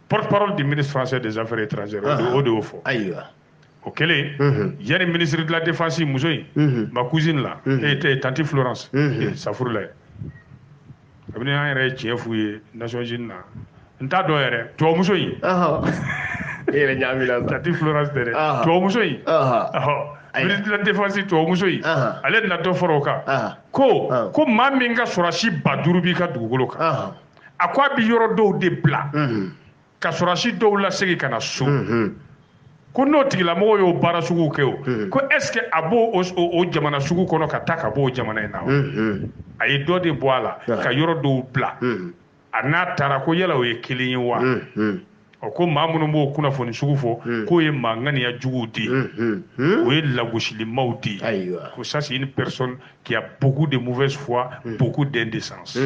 porte-parole du ministre français des affaires étrangères o de y'o fɔ o kelen yani ministre de la défense muso in ma cousine la tante Florence sa furu la kabini an yɛrɛ ye tiɲɛ f'u ye Nations Unies na nta do yɛrɛ tubabumuso in yɛrɛ ɲamina tante Florence de tubabumuso in ministre de la défense tubabumuso in ale na dɔ fɔra o kan ko maa min ka sɔrɔsi 5000 b'i ka dugukolo kan a ko a bi yɔrɔ dɔw de bila ka sɔrɔsi dɔw lasegin ka na so ko n'o tigilamɔgɔ y'o baara sugu kɛ o ko est-ce que a b'o o jamana sugu kɔnɔ ka taa ka bɔ o jamana in na a ye dɔ de bɔ a la ka yɔrɔ dɔw bila a n'a taara ko yala o ye kelen ye wa o ko maa minnu b'o kunnafoni sugu fɔ k'o ye manganiya juguw de ye o ye lagosilimaw de ye ko ça c'est une personne qui a beaucoup de mauvaise foi beaucoup d'indécence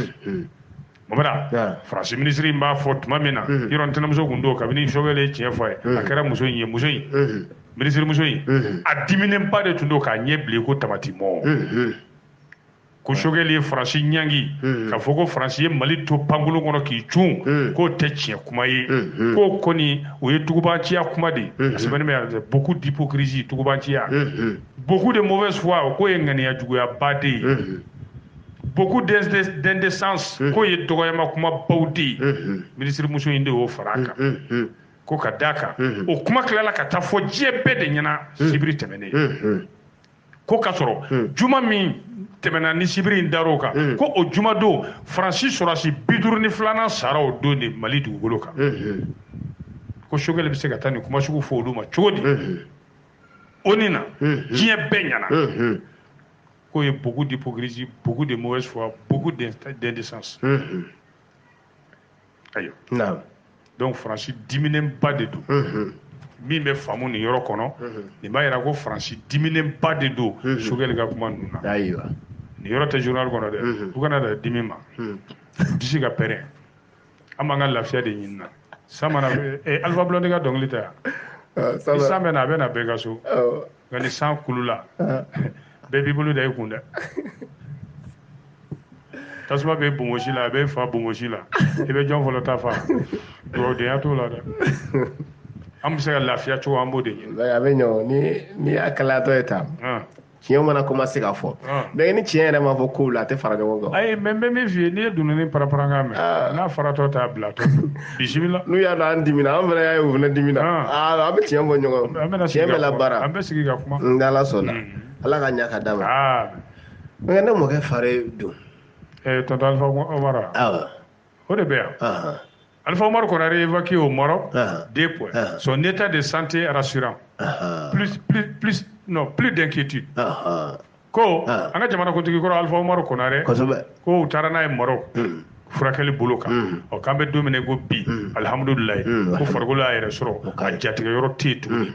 mamada France ministre in b'a fɔ tuma min na yɔrɔ ntɛnɛmuso kun don kabini Choguel ye tiɲɛ fɔ a ye a kɛra muso in ye muso in ministre muso in a diminenba de tun don k'a ɲɛ bilen ko tamati mɔ ko Choguel ye France ɲangi ka fɔ ko France ye Mali to pankolo kɔnɔ k'i cun k'o tɛ tiɲɛ kuma ye k'o kɔni o ye tugubanciya kuma de a sɛbɛnnen bɛ beaucoup d'hypocrisie tugubanciya beaucoup de mauvaise foi k'o ye ŋaniya juguyaba de ye beaucoup d'indécence k'o ye dɔgɔyama kuma baw de ye ministre muso in de y'o fara a kan ko ka d'a kan o kuma tilala ka taa fɔ diɲɛ bɛɛ de ɲɛna sibiri tɛmɛnen ko ka sɔrɔ juma min tɛmɛna ni sibiri in dar'o kan ko o jumadon Faransi sɔrɔsi 52 sara o don de Mali dugukolo kan ko Choguel bɛ se ka taa nin kuma sugu fɔ olu ma cogo di ONU na diɲɛ bɛɛ ɲɛna ko ye beaucoup d'hypocrisie, beaucoup de mauvaise foi, beaucoup d'indécence. Ayo. Donc Faransi diminenba de don min bɛ faamu nin yɔrɔ kɔnɔ nin b'a yira ko Faransi diminenba de don Choguel ka kuma ninnu na nin yɔrɔ tɛ journal kɔnɔ dɛ u kana da dimi ma disi ka pɛrɛn an b'an ka lafiya de ɲini na san mana Alpha Blondy ka dɔnkili tɛ yan ni san bɛ na a bɛ na bɛɛ ka so nka ni san kulula bɛɛ b'i bolo da i kun dɛ tasuma bɛ bonbosi la a bɛ fa bonbosi la i bɛ jɔn fɔlɔ ta fa dugawudenya t'o la dɛ an bɛ se ka lafiya cogo an b'o de ɲini a bɛ ɲɔ ni y'a kalayatɔ ye tan tiɲɛ mana commencer ka fɔ mais ni tiɲɛ yɛrɛ ma fɔ kow la a tɛ fara ɲɔgɔn kan ayi mais n bɛ min f'i ye n'i ye dununi paraparankan mɛn n'a faratɔ t'a bila to bisimila n'u y'a dɔn an dimina an fana y'a ye u fana dimina an bɛ tiɲɛ fɔ ɲɔgɔn tiɲɛ bɛ labaara an bɛ sigi ka kuma n Ala sɔnna Ala ka ɲa ka d'a ma mais ne mɔkɛ fare don tonton Alpha Omar o de bɛ yan Alpha Omar Konaré évacué au Maroc 2 points son état de santé rassurant plus d'inquiétude ko an ka jamanakuntigi kɔrɔ Alpha Omar Konaré ko u taara n'a ye Maroc furakɛli bolo kan k'an bɛ don min na ko bi alhamdulilayi ko farikolo y'a yɛrɛ sɔrɔ a jatigɛ yɔrɔ tɛ yen tuguni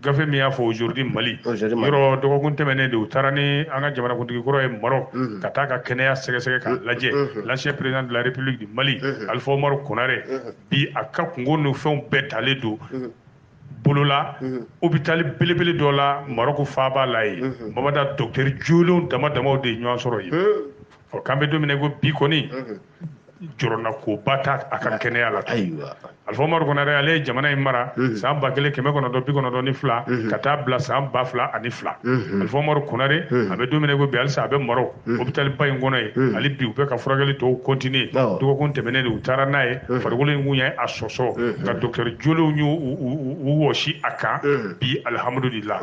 gafe min y'a fɔ aujourd'hui Mali yɔrɔ dɔgɔkun tɛmɛnen de u taara ni an ka jamanakuntigi kɔrɔ ye Maroc ka taa ka kɛnɛya sɛgɛsɛgɛ k'a lajɛ l'ancien président de la République du Mali Alpha Omar Konaré bi a ka kungo ni fɛnw bɛɛ talen don bolola hôpital belebele dɔ la Maroc faaba la yen Mamada docteur jolenw dama damaw de ye ɲɔgɔn sɔrɔ yen k'an bɛ don min na ko bi kɔni jɔrɔna koba t'a a ka kɛnɛya la Alpha Omar Konaré ale ye jamana in mara san 1992 ka taa bila san 2002 Alpha Omar Konaré a bɛ don min na ko bi halisa a bɛ Maroc hôpital ba in kɔnɔ yen hali bi u bɛ ka furakɛli tɔw continuer dɔgɔkun tɛmɛnen de u taara n'a ye farikolo in kun ye a sɔsɔ ka docteur jolenw y'u wɔsi a kan bi alhamdulillah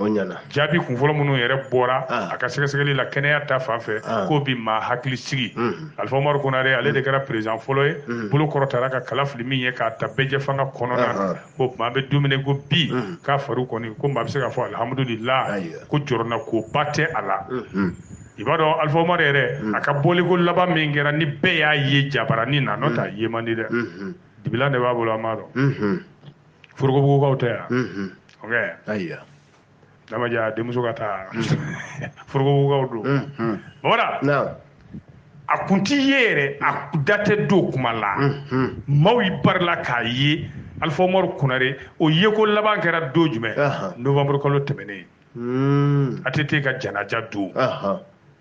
jaabi kunfɔlɔ minnu yɛrɛ bɔra a ka sɛgɛsɛgɛli la kɛnɛya ta fan fɛ ko bi maa hakili sigi Alpha Omar Konaré ale de kɛra président fɔlɔ ye bolo kɔrɔtara ka kala fili min ye k'a ta bɛɛ fanga kɔnɔna ko tuma bɛ dumuni ko bi k'a fari kɔni ko maa bɛ se ka fɔ alhamdulillah ko jɔrɔna ko ba tɛ a la i b'a dɔn Alpha Omar yɛrɛ a ka bɔliko laban min kɛra ni bɛɛ y'a ye jabaranin na n'o tɛ a ye man di dɛ dibilan de b'a bolo an b'a dɔn forokobugukaw tɛ yan ok damaja denmuso ka taa forokobugukaw don bɔra a kun t'i ye yɛrɛ a da tɛ don kuma la maaw yi barila k'a ye Alpha Omar Konaré o yeko laban kɛra don jumɛn novembre kalo tɛmɛnen ATT ka janaja don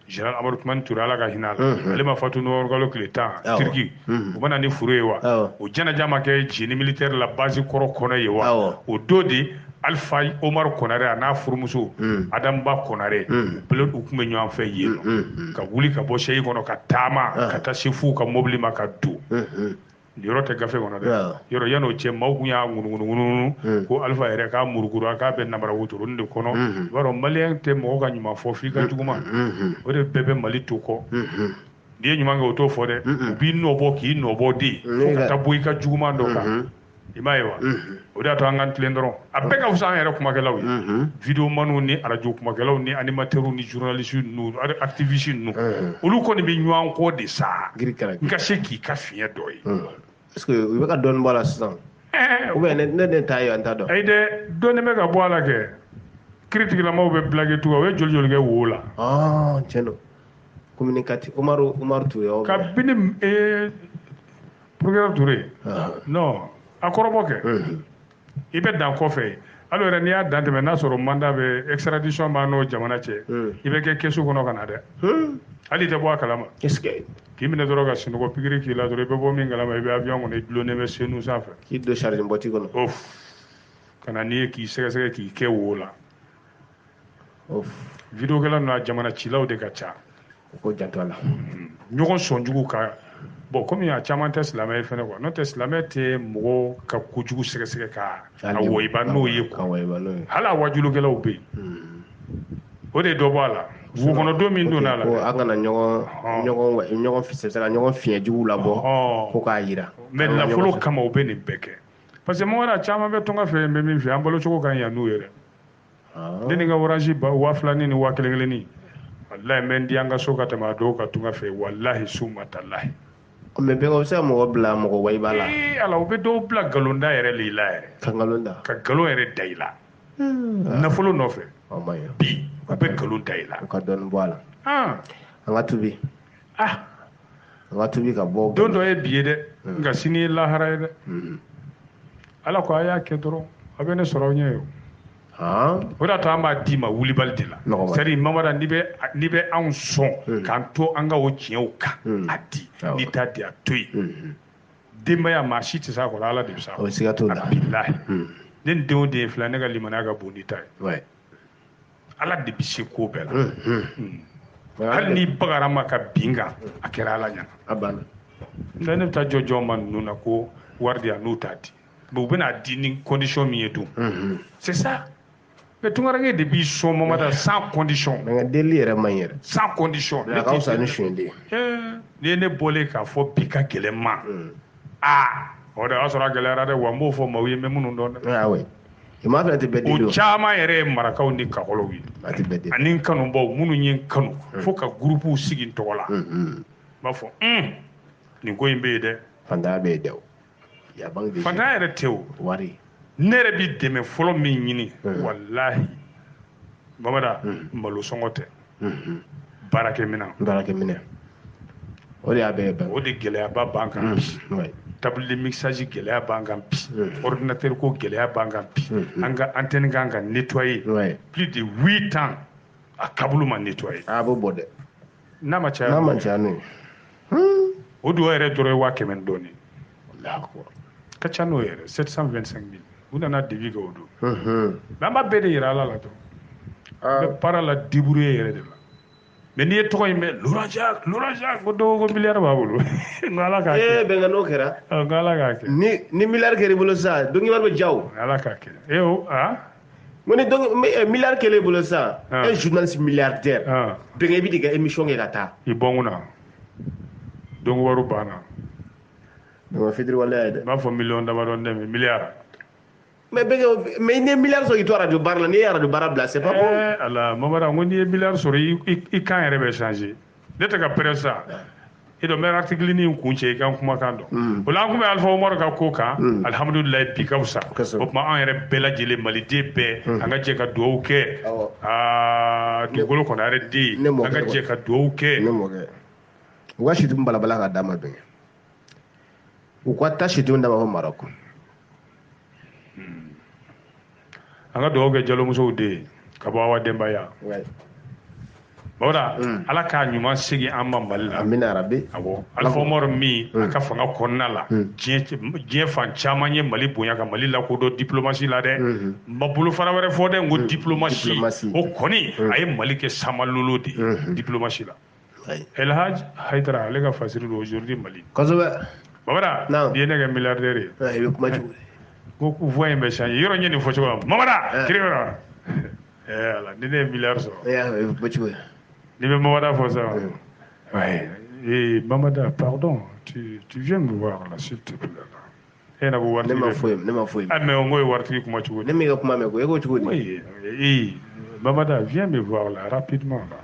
général Amadou Toumani Touré Ala ka hinɛ a la ale ma fatu novembre kalo tile 10 Turki o bɛna ni furu ye wa o janaja ma kɛ génie militaire la base kɔrɔ kɔnɔ ye wa o don de Alpha Omar Konaré a n'a furumuso Adamba Konaré bɛɛ u tun bɛ ɲɔgɔn fɛ yen ka wuli ka bɔ seyi kɔnɔ ka taama ka taa se f'u ka mobili ma ka don yɔrɔ tɛ gafe kɔnɔ dɛ yɔrɔ yan'o cɛ maaw kun y'a ŋunuŋunuŋunu ko Alpha yɛrɛ k'a murukura k'a bɛ namara wotoronin de kɔnɔ i b'a dɔn maliyɛn tɛ mɔgɔ ka ɲuman fɔ f'i ka juguman o de bɛɛ bɛ Mali to kɔ n'i ye ɲuman kɛ o t'o fɔ dɛ u b'i nɔbɔ k'i nɔbɔ de fo ka taa bɔ i ka juguman dɔ kan i m'a ye wa o de y'a to an k'an tilen dɔrɔn a bɛɛ ka fisa an yɛrɛ kumakɛlaw ye vidéo maniw ni radio kumakɛlaw ni animateurs ni journalistes ninnu activistes ninnu olu kɔni bɛ ɲɔgɔn kɔ de sa n ka se k'i ka fiɲɛ dɔ ye est-ce que u bɛ ka dɔɔnin bɔ a la sisan ou bien ne t'a ye an t'a dɔn ayi dɛ dɔɔnin bɛ ka bɔ a la kɛ kiritigilamaw bɛ blague tugun u ye joli joli kɛ wo la tiɲɛ don communicatif Umaru Touré kabini procureur Touré non a kɔrɔbɔ kɛ i bɛ dan kɔfɛ hali yɛrɛ n'i y'a dan tɛmɛ n'a sɔrɔ mandat bɛ extradition b'a n'o jamana cɛ i bɛ kɛ kɛsu kɔnɔ ka na dɛ hali i tɛ bɔ a kalama k'i minɛ dɔrɔn ka sunɔgɔ pikiri k'i la dɔrɔn i bɛ bɔ min kalama i bɛ avion kɔnɔ i dulonnen bɛ senu sanfɛ k'i don charge boîte kɔnɔ ka na n'i ye k'i sɛgɛsɛgɛ k'i kɛ wo la vidéokɛla ninnu a jamana cilaw de ka ca ko janto a la ɲɔgɔn sɔnjugu ka bon komi a caman tɛ silamɛ ye fɛnɛ quoi n'o tɛ silamɛ tɛ mɔgɔw ka kojugu sɛgɛsɛgɛ ka wɔyiba n'o ye quoi hali a wajulukɛlaw bɛ yen o de ye dɔ bɔ a la wo kono do min do na la ko an kana ɲɔgɔn fisɛ ka ɲɔgɔn fiɲɛ jugu labɔ ko k'a yira mais nafolo kama u bɛ nin bɛɛ kɛ parce que mɔgɔ caman bɛ tɔn ka fɛ bɛ min fɛ an balo cogo kan yan n'u yɛrɛ ne ni ka orange ba 2000 ni 1000 ni wallahi men di an ka so ka tɛmɛ a dɔw ka tun ka fɛ wallahi summa tallahi mais bɛɛ bɛ se ka mɔgɔ bila mɔgɔ wa i b'a la ala u bɛ dɔw bila galonda yɛrɛ le la yɛrɛ ka galon da ka galon yɛrɛ da i la nafolo nɔfɛ bi a bɛ galon da i la ka dɔɔnin bɔ a la an ka tubi an ka tubi ka bɔ don dɔ ye bi ye dɛ nka sini ye lahara ye dɛ ala ko a y'a kɛ dɔrɔn a bɛ ne sɔrɔ aw ɲɛ ye o de to an b'a d'i ma wulibali de la c'est-à-dire mamada n'i bɛ anw sɔn k'an to an ka o tiɲɛw kan a di n'i t'a di a to yen denbaya maa si tɛ s'a kɔrɔ ala de bɛ s'a kɔrɔ siga t'o la bilahi ne ni denw den fila ne ka limaniya ka bon ni ta ye ala de bɛ se ko bɛɛ la hali n'i bagara ma ka bin kan a kɛra ala ɲɛna ne bɛ taa jɔ jɔn ma ninnu na ko wari di yan n'u t'a di mais u bɛna di ni condition min ye dun c'est ça mais tunkaranke de b'i sɔn mamada sans condition mais deli yɛrɛ man yɛrɛ sans condition ne ka fisa ni suyɛnden ni ye ne bɔlen k'a fɔ bi ka gɛlɛn ma o de y'a sɔrɔ a gɛlɛyara dɛ wa n b'o fɔ maaw ye n bɛ minnu dɔn dɛ i m'a fɛ tɛ bɛɛ di o caman yɛrɛ ye marakaw ni kakɔlɔw ye ani n kanubaw minnu ye n kanu fo ka gurupuw sigi n tɔgɔ la n b'a fɔ nin ko in bɛ yen dɛ fantanya bɛ yen dɛ fantanya yɛrɛ tɛ o ne yɛrɛ bɛ dɛmɛ fɔlɔ min ɲini walahi mamada malo sɔngɔ tɛ baarakɛminɛn o de y'a bɛɛ ban o de gɛlɛyaba b'an kan bi table de mixage gɛlɛya b'an kan bi ordinateur ko gɛlɛya b'an kan bi an ka antenne kan ka nettoyer plus de 8 ans a câble ma nettoyer a b'o bɔ dɛ n'a ma caya n'o ye o dɔw yɛrɛ dɔrɔn ye 100 dɔɔnin ka ca n'o yɛrɛ 725 000 u nana devis kɛ o don mais an b'a bɛɛ de yira ala la dɔrɔn n bɛ baara la débrouiller yɛrɛ de la mais n'i ye tɔgɔ in mɛn Laurent Jacques ko dɔgɔ ko miliyari b'a bolo nka ala k'a kɛ bɛnkɛ n'o kɛra nka ala k'a kɛ ni miliyari kɛra i bolo sisan dɔnkibaru bɛ ja o ala k'a kɛ ko ni miliyari kɛra i bolo sisan e journaliste milliardaire bɛnkɛ i bɛ de kɛ émission kɛ ka taa i bɔ n kunna dɔnkibaru banna bɛnkɛ fitiri waleya ye dɛ n b'a fɔ miliyɔn damadɔ dɛmɛ miliyari mais n'i ye miliyari sɔrɔ k'i to radio baara la n'i ye radio baara bila c'est pas bon ala mamada ko n'i ye miliyari sɔrɔ i kan yɛrɛ bɛ changer ne tɛ ka presse sa i dɔn n bɛ article ni kun cɛ i kan kumakan dɔn o la an tun bɛ Alifa Umaru ka ko kan alhamdulilayi bi ka fisa o tuma an yɛrɛ bɛɛ lajɛlen maliden bɛɛ an ka jɛ ka dugawu kɛ dugukolo kɔnɔ yɛrɛ den an ka jɛ ka dugawu kɛ u ka situmu balabala ka d'a ma bɛnkɛ u ka taa situmu d'a ma fɔ Marɔku an ka dugawu kɛ jalomusow den ka bɔ awa denbaya bawda ala k'a ɲuman segin an ma Mali la amina rabi awɔ Alifa Umaru min a ka fanga kɔnɔna la diɲɛ fan caman ye Mali bonya ka Mali lakodɔn diplomatie la dɛ ma bolofara wɛrɛ fɔ dɛ n ko diplomatie o kɔni a ye Mali kɛ samalolo de ye diplomatie la El Hadj Haidara ale ka fasiri don aujourd'hui Mali kosɛbɛ bawda i ye ne kɛ milliardaire ye i bɛ kuma cogo ko voix in bɛ changer yɔrɔ ɲɛ nin fɔ cogo mamada kiri yɔrɔ ala ni ne ye miliyari sɔrɔ ni bɛ mamada fɔ sa mamada pardon tu viens me voir là s'il te plaît là e na ko waritigi ne ma foyi mais n ko ye waritigi kuma cogo ne min ka kuma mɛn ko e ko cogo di mamada viens me voir là rapidement là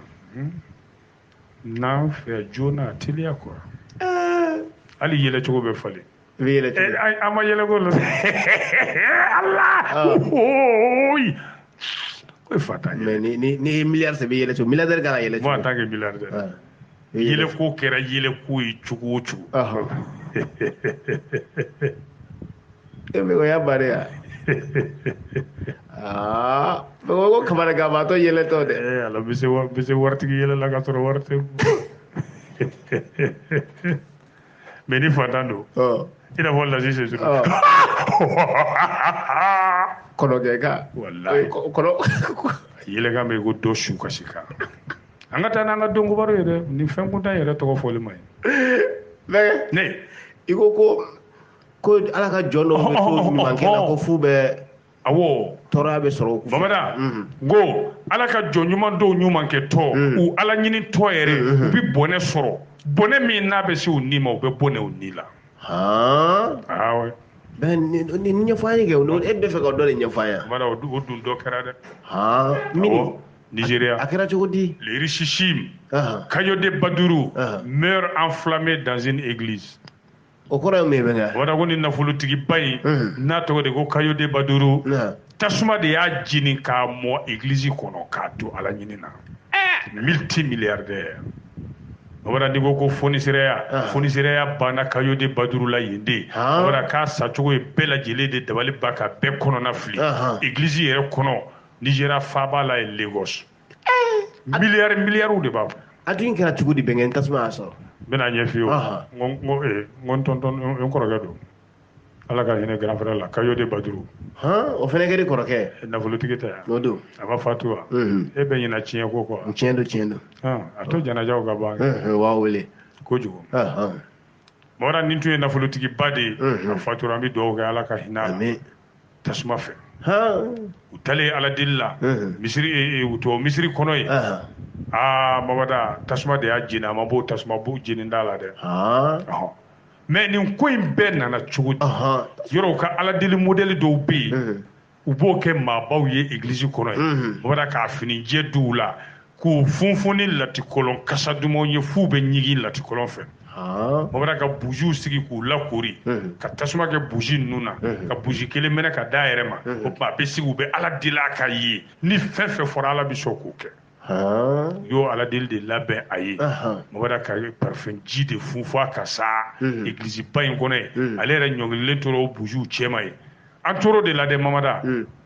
n'an fɛ joona teliya quoi hali yɛlɛ cogo bɛ falen an ma yɛlɛ ko la ala ko fata mais ni miliyari sɛ bɛ yɛlɛ cogo milliardaire kan ka yɛlɛ cogo moi en tant que milliardaire yɛlɛ ko kɛra yɛlɛ ko ye cogo o cogo e bɛ o y'a bannen ya mɛ ko kamana ganbaatɔ yɛlɛtɔ dɛ ala bɛ se waritigi yɛlɛ la ka sɔrɔ wari tɛ mais ni fatan don i n'a fɔ lasi se suru kɔnɔkɛka walayi yɛlɛkan bɛ ko dɔ su kasi kan an ka taa n'an ka dɔnkibaru ye dɛ nin fɛn kuntan yɛrɛ tɔgɔ fɔli ma ye ne i ko ala ka jɔn dɔw bɛ to ɲumankɛ la ko fu bɛ awo tora be soro ku babada go ala ka jɔnɲuman dɔw ɲuman kɛ tɔ u ala ɲini tɔ yɛrɛ u bi bɔnɛ sɔrɔ bɔnɛ min n'a bɛ se u ni ma u bɛ bɔnɛ u ni la awɔ ni ɲɛfɔ ye kɛ e bɛ fɛ ka dɔ de ɲɛfɔ ya babada o dun dɔ kɛra dɛ mini Nigeria a kɛra cogo di les richichimes Kayode Baduru meurt enflammé dans une église o kɔrɔ ye mun ye bɛnkɛ babada ko ni nafolotigiba in n'a tɔgɔ de ko Kayode Baduru tasuma de y'a jeni k'a mɔ église kɔnɔ k'a to ala ɲini na multimilliardaire babada n'i ko fonisiraya banna Kayode Baduru la yen de babada k'a sacogo ye bɛɛ lajɛlen de dabali ba ka bɛɛ kɔnɔna fili église yɛrɛ kɔnɔ Nigeria faaba la ye Lagos miliyariw de b'a fɔ a dun kɛra cogo di bɛnkɛ tasuma y'a sɔrɔ n bɛna ɲɛf'i ye n tonton n kɔrɔkɛ don ala ka hinɛ grand frère la Kayode Baduru o fɛnɛ kɛra kɔrɔkɛ nafolotigi tɛ yan o don a ma fatu wa e bɛ ɲina tiɲɛ ko quoi tiɲɛ don a to janajaw ka ban waa wele kojugu mɔgɔra nin tun ye nafolotigiba de ye a fatura an bɛ dugawu kɛ ala ka hinɛ tasuma fɛ u talen ala deli la u to misiri kɔnɔ ye babada tasuma de y'a jeni a ma b'o tasuma jeni da la dɛ mais nin ko in bɛɛ nana cogo di yɔrɔ ka ala deli modèle dɔw bɛ yen u b'o kɛ maabaw ye église kɔnɔ ye babada k'a finijɛ d'u la k'u funfun ni latikɔlɔn kasa dumanw ye f'u bɛ ɲigi latikɔlɔn fɛ babada ka bujiw sigi k'u lakori ka tasuma kɛ buji ninnu na ka buji kelen minɛ ka da yɛrɛ ma o tuma a bɛ sigi u bɛ ala deli a ka ye ni fɛn fɛn fɔra ala bɛ sɔn k'o kɛ y'o ala deli de labɛn a ye babada ka parfum ji de funfun a ka sa église ba in kɔnɔ ye ale yɛrɛ ɲɔngirilen tora o bujiw cɛma ye an tora de la dɛ mamada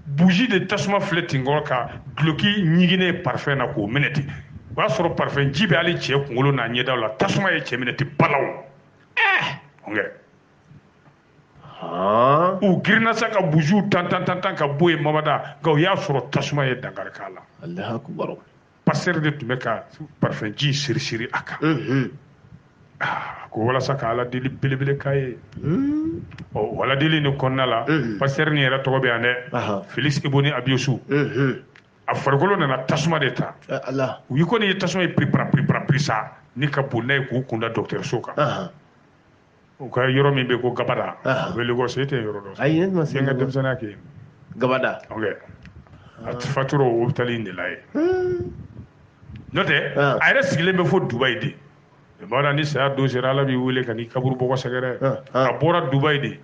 buji de tasuma filɛ ten kɔrɔ ka duloki ɲiginen parfum na k'o minɛ ten o y'a sɔrɔ parfum ji bɛ hali cɛ kunkolo n'a ɲɛdaw la tasuma ye cɛ minɛ ten balaw u girinna sa ka bujiw tan ka bɔ yen mamada nka u y'a sɔrɔ tasuma ye dankari k'a la pasteur de tun bɛ ka parfum ji siri a kan ko walasa ka ala deli belebele k'a ye o ala deli ni kɔnɔna la pasteur ni yɛrɛ tɔgɔ bɛ yan dɛ Félix Eboni Abiosu a farikolo nana tasuma de ta u yi ko ni ye tasuma ye piripara sa ni ka bon n'a ye k'u kunda dɔgɔtɔrɔso kan u ka yɔrɔ min bɛ ko Gabada u bɛ Lagos e tɛ yɔrɔ dɔn ayi ne ma se n ka denmisɛnninya kɛ Gabada a fatura o hôpital in de la ye n'o tɛ a yɛrɛ sigilen bɛ fo Dubaï de babada ni saya don sera ala b'i wele ka n'i kaburu bɔgɔ sɛgɛrɛ a bɔra Dubaï de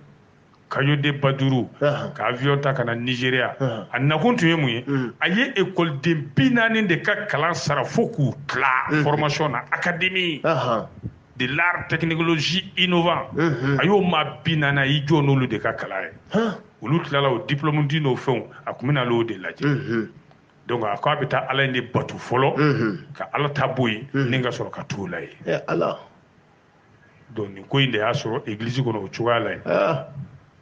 Kayode Baduru ka avion ta ka na Nigeria a nakun tun ye mun ye a ye écoleden 40 de ka kalan sara fo k'u tila formation na académie de l'art technologie innovant a y'o maa 40 a y'i jɔ n'olu de ka kalan ye olu tilala o diplôme di n'o fɛnw a kun bɛna o de lajɛ donc a ko a bɛ taa ala in de batu fɔlɔ ka ala ta bɔ yen ni ka sɔrɔ ka t'o la ye donc nin ko in de y'a sɔrɔ église kɔnɔ o cogoya la ye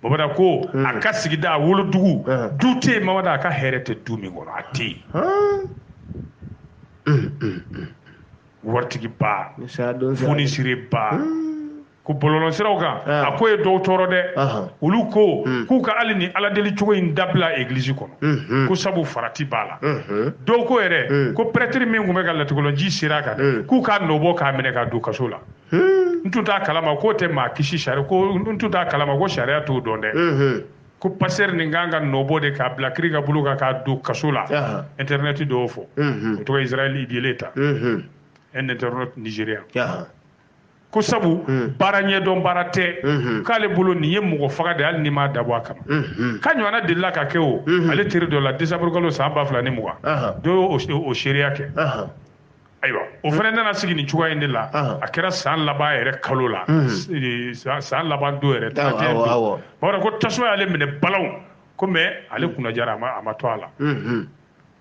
babada ko a ka sigida a wolodugu du tɛ yen mamada a ka hɛrɛ tɛ du min kɔnɔ a tɛ yen waritigiba fonisireba ko bɔlɔlɔsiraw kan a ko ye dɔw tɔɔrɔ dɛ olu ko k'u ka hali ni ala deli cogo in dabila église kɔnɔ ko sabu farati b'a la dɔw ko yɛrɛ ko prêtre min tun bɛ ka latigɔlɔji sera a kan dɛ k'u k'a nɔbɔ k'a minɛ k'a don kaso la n tun t'a kalama k'o tɛ maa kisi sariya ko n tun t'a kalama ko sariya t'o dɔn dɛ ko pasteur nin kan ka nɔbɔ de k'a bila kiri ka bolo kan k'a don kaso la internet dɔw fɔ o tɔgɔ Israël Idieleta un internaute nigérien ko sabu baara ɲɛdɔn baara tɛ k'ale bolo nin ye mɔgɔ faga de hali ni m'a dabɔ a kama k'a ɲɔgɔnna delila ka kɛ o ale teri dɔ la décembre kalo san 2020 dɔ y'o seereya kɛ ayiwa o fana nana sigi nin cogoya in de la a kɛra san laban yɛrɛ kalo la san laban don yɛrɛ 31 don bawra ko tasuma y'ale minɛ balaw ko mais ale kunnajara a ma to a la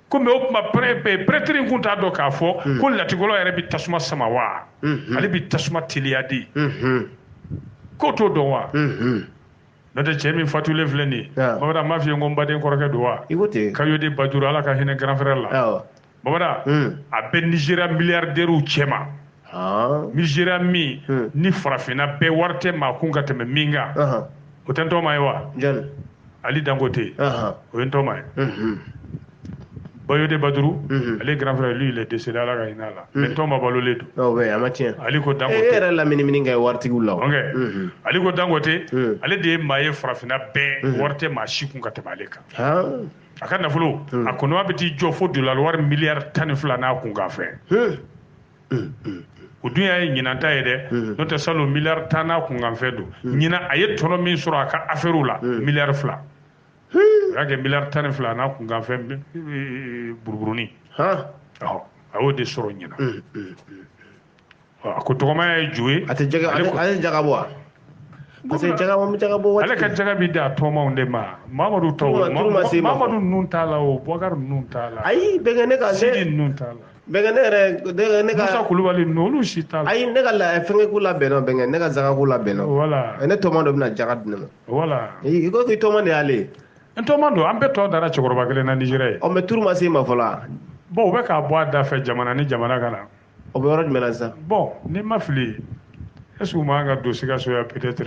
ko mais o tuma prêtre in kun t'a dɔn k'a fɔ ko latigɔlɔ yɛrɛ bɛ tasuma sama wa ale bɛ tasuma teliya de k'o t'o dɔn wa n'o tɛ cɛ min fatulen filɛ nin ye babada m'a f'i ye ko n baden kɔrɔkɛ don wa Kayode Baduru ala ka hinɛ grand frère la babada a bɛ Nigeria milliardaires cɛma Nigeria min ni farafinna bɛɛ wari tɛ maa kun ka tɛmɛ min kan o tɛ n tɔgɔma ye wa Ali Dangote o ye ntoma ye Bayode Baduru ale grand frère lui il est décédé à la Gainala mais ntoma balolen do Ali ko Dangote era la minimini ngai wartigu law Ali ko Dangote ale de maye farafina be warté ma shikun ka tebale kan aka nafolo a kono abiti jo fo de la loi milliard tan fula na kun ga fe o dunya ye ɲinanta ye dɛ n'o tɛ salo milliard tan na kun ga fe do ɲina a ye tɔnɔ min sɔrɔ a ka affaire la milliard fila a kɛ milliard tan fila na kun ga fe buruburuni a y'o de sɔrɔ ɲina a ko tɔgɔma ye ju ye a tɛ jaga bɔ parce que jaga bɔ ale ka jaga bi da tɔmaw de ma Mamadu taw Mamadu nun t'a la o Boubacar nun t'a la ayi bɛnkɛ ne ka Sidi nun t'a la bɛnkɛ ne ka Musa Kulubali n'olu si t'a la ayi ne ka fɛnkɛ ko labɛnna bɛnkɛ ne ka zaga ko labɛnna voilà ne tɔma dɔ bɛna jaga di ne ma voilà i ko k'i tɔma de y'ale n tɔma don an bɛɛ tɔ dara cɛkɔrɔba kelen na Nigérien ɔ mais turu ma se ma fɔlɔ bon u bɛ k'a bɔ a da fɛ jamana ni jamana ka na o bɛ yɔrɔ jumɛn na sisan bon ni ma fili est-ce que u m'an ka don Sikaso ya peut-être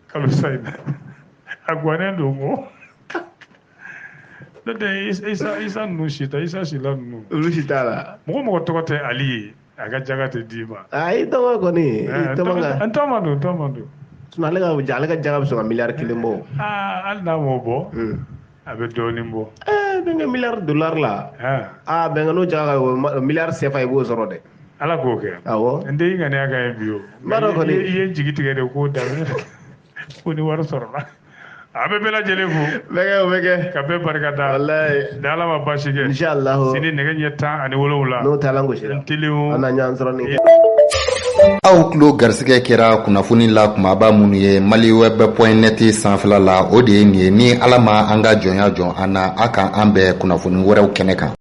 kalo sa in a guwanen don ko n'o tɛ Isa ninnu si ta Isa Sila ninnu olu si t'a la mɔgɔ tɔgɔ tɛ Ali ye a ka jaga tɛ d'i ma ayi tɔgɔ kɔni n tɔma don ale ka jaga bɛ sɔn ka miliyari 1 bɔ hali n'a m'o bɔ a bɛ dɔɔnin bɔ bɛnkɛ miliyari $, la bɛnkɛ n'o jaga miliyari CFA i b'o sɔrɔ dɛ Ala k'o kɛ awɔ n tɛ i ŋaniya ka ye bi o i ye jigi tigɛ de k'o daminɛ ko ni wari sɔrɔla a bɛ bɛɛ lajɛlen fo o bɛ kɛ ka bɛɛ barika da walayi ni Ala ma baasi kɛ inshallah sini nɛgɛ ɲɛ 17 n'o taalan gosira n teliw an na ɲɔgɔn sɔrɔ nin kɛ aw tulo garisɛgɛ kɛra kunnafoni la kumaba minnu ye maliweb.net sanfɛla la o de ye nin ye ni Ala ma an ka jɔnya jɔn an na a kan an bɛɛ kunnafoni wɛrɛw kɛnɛ kan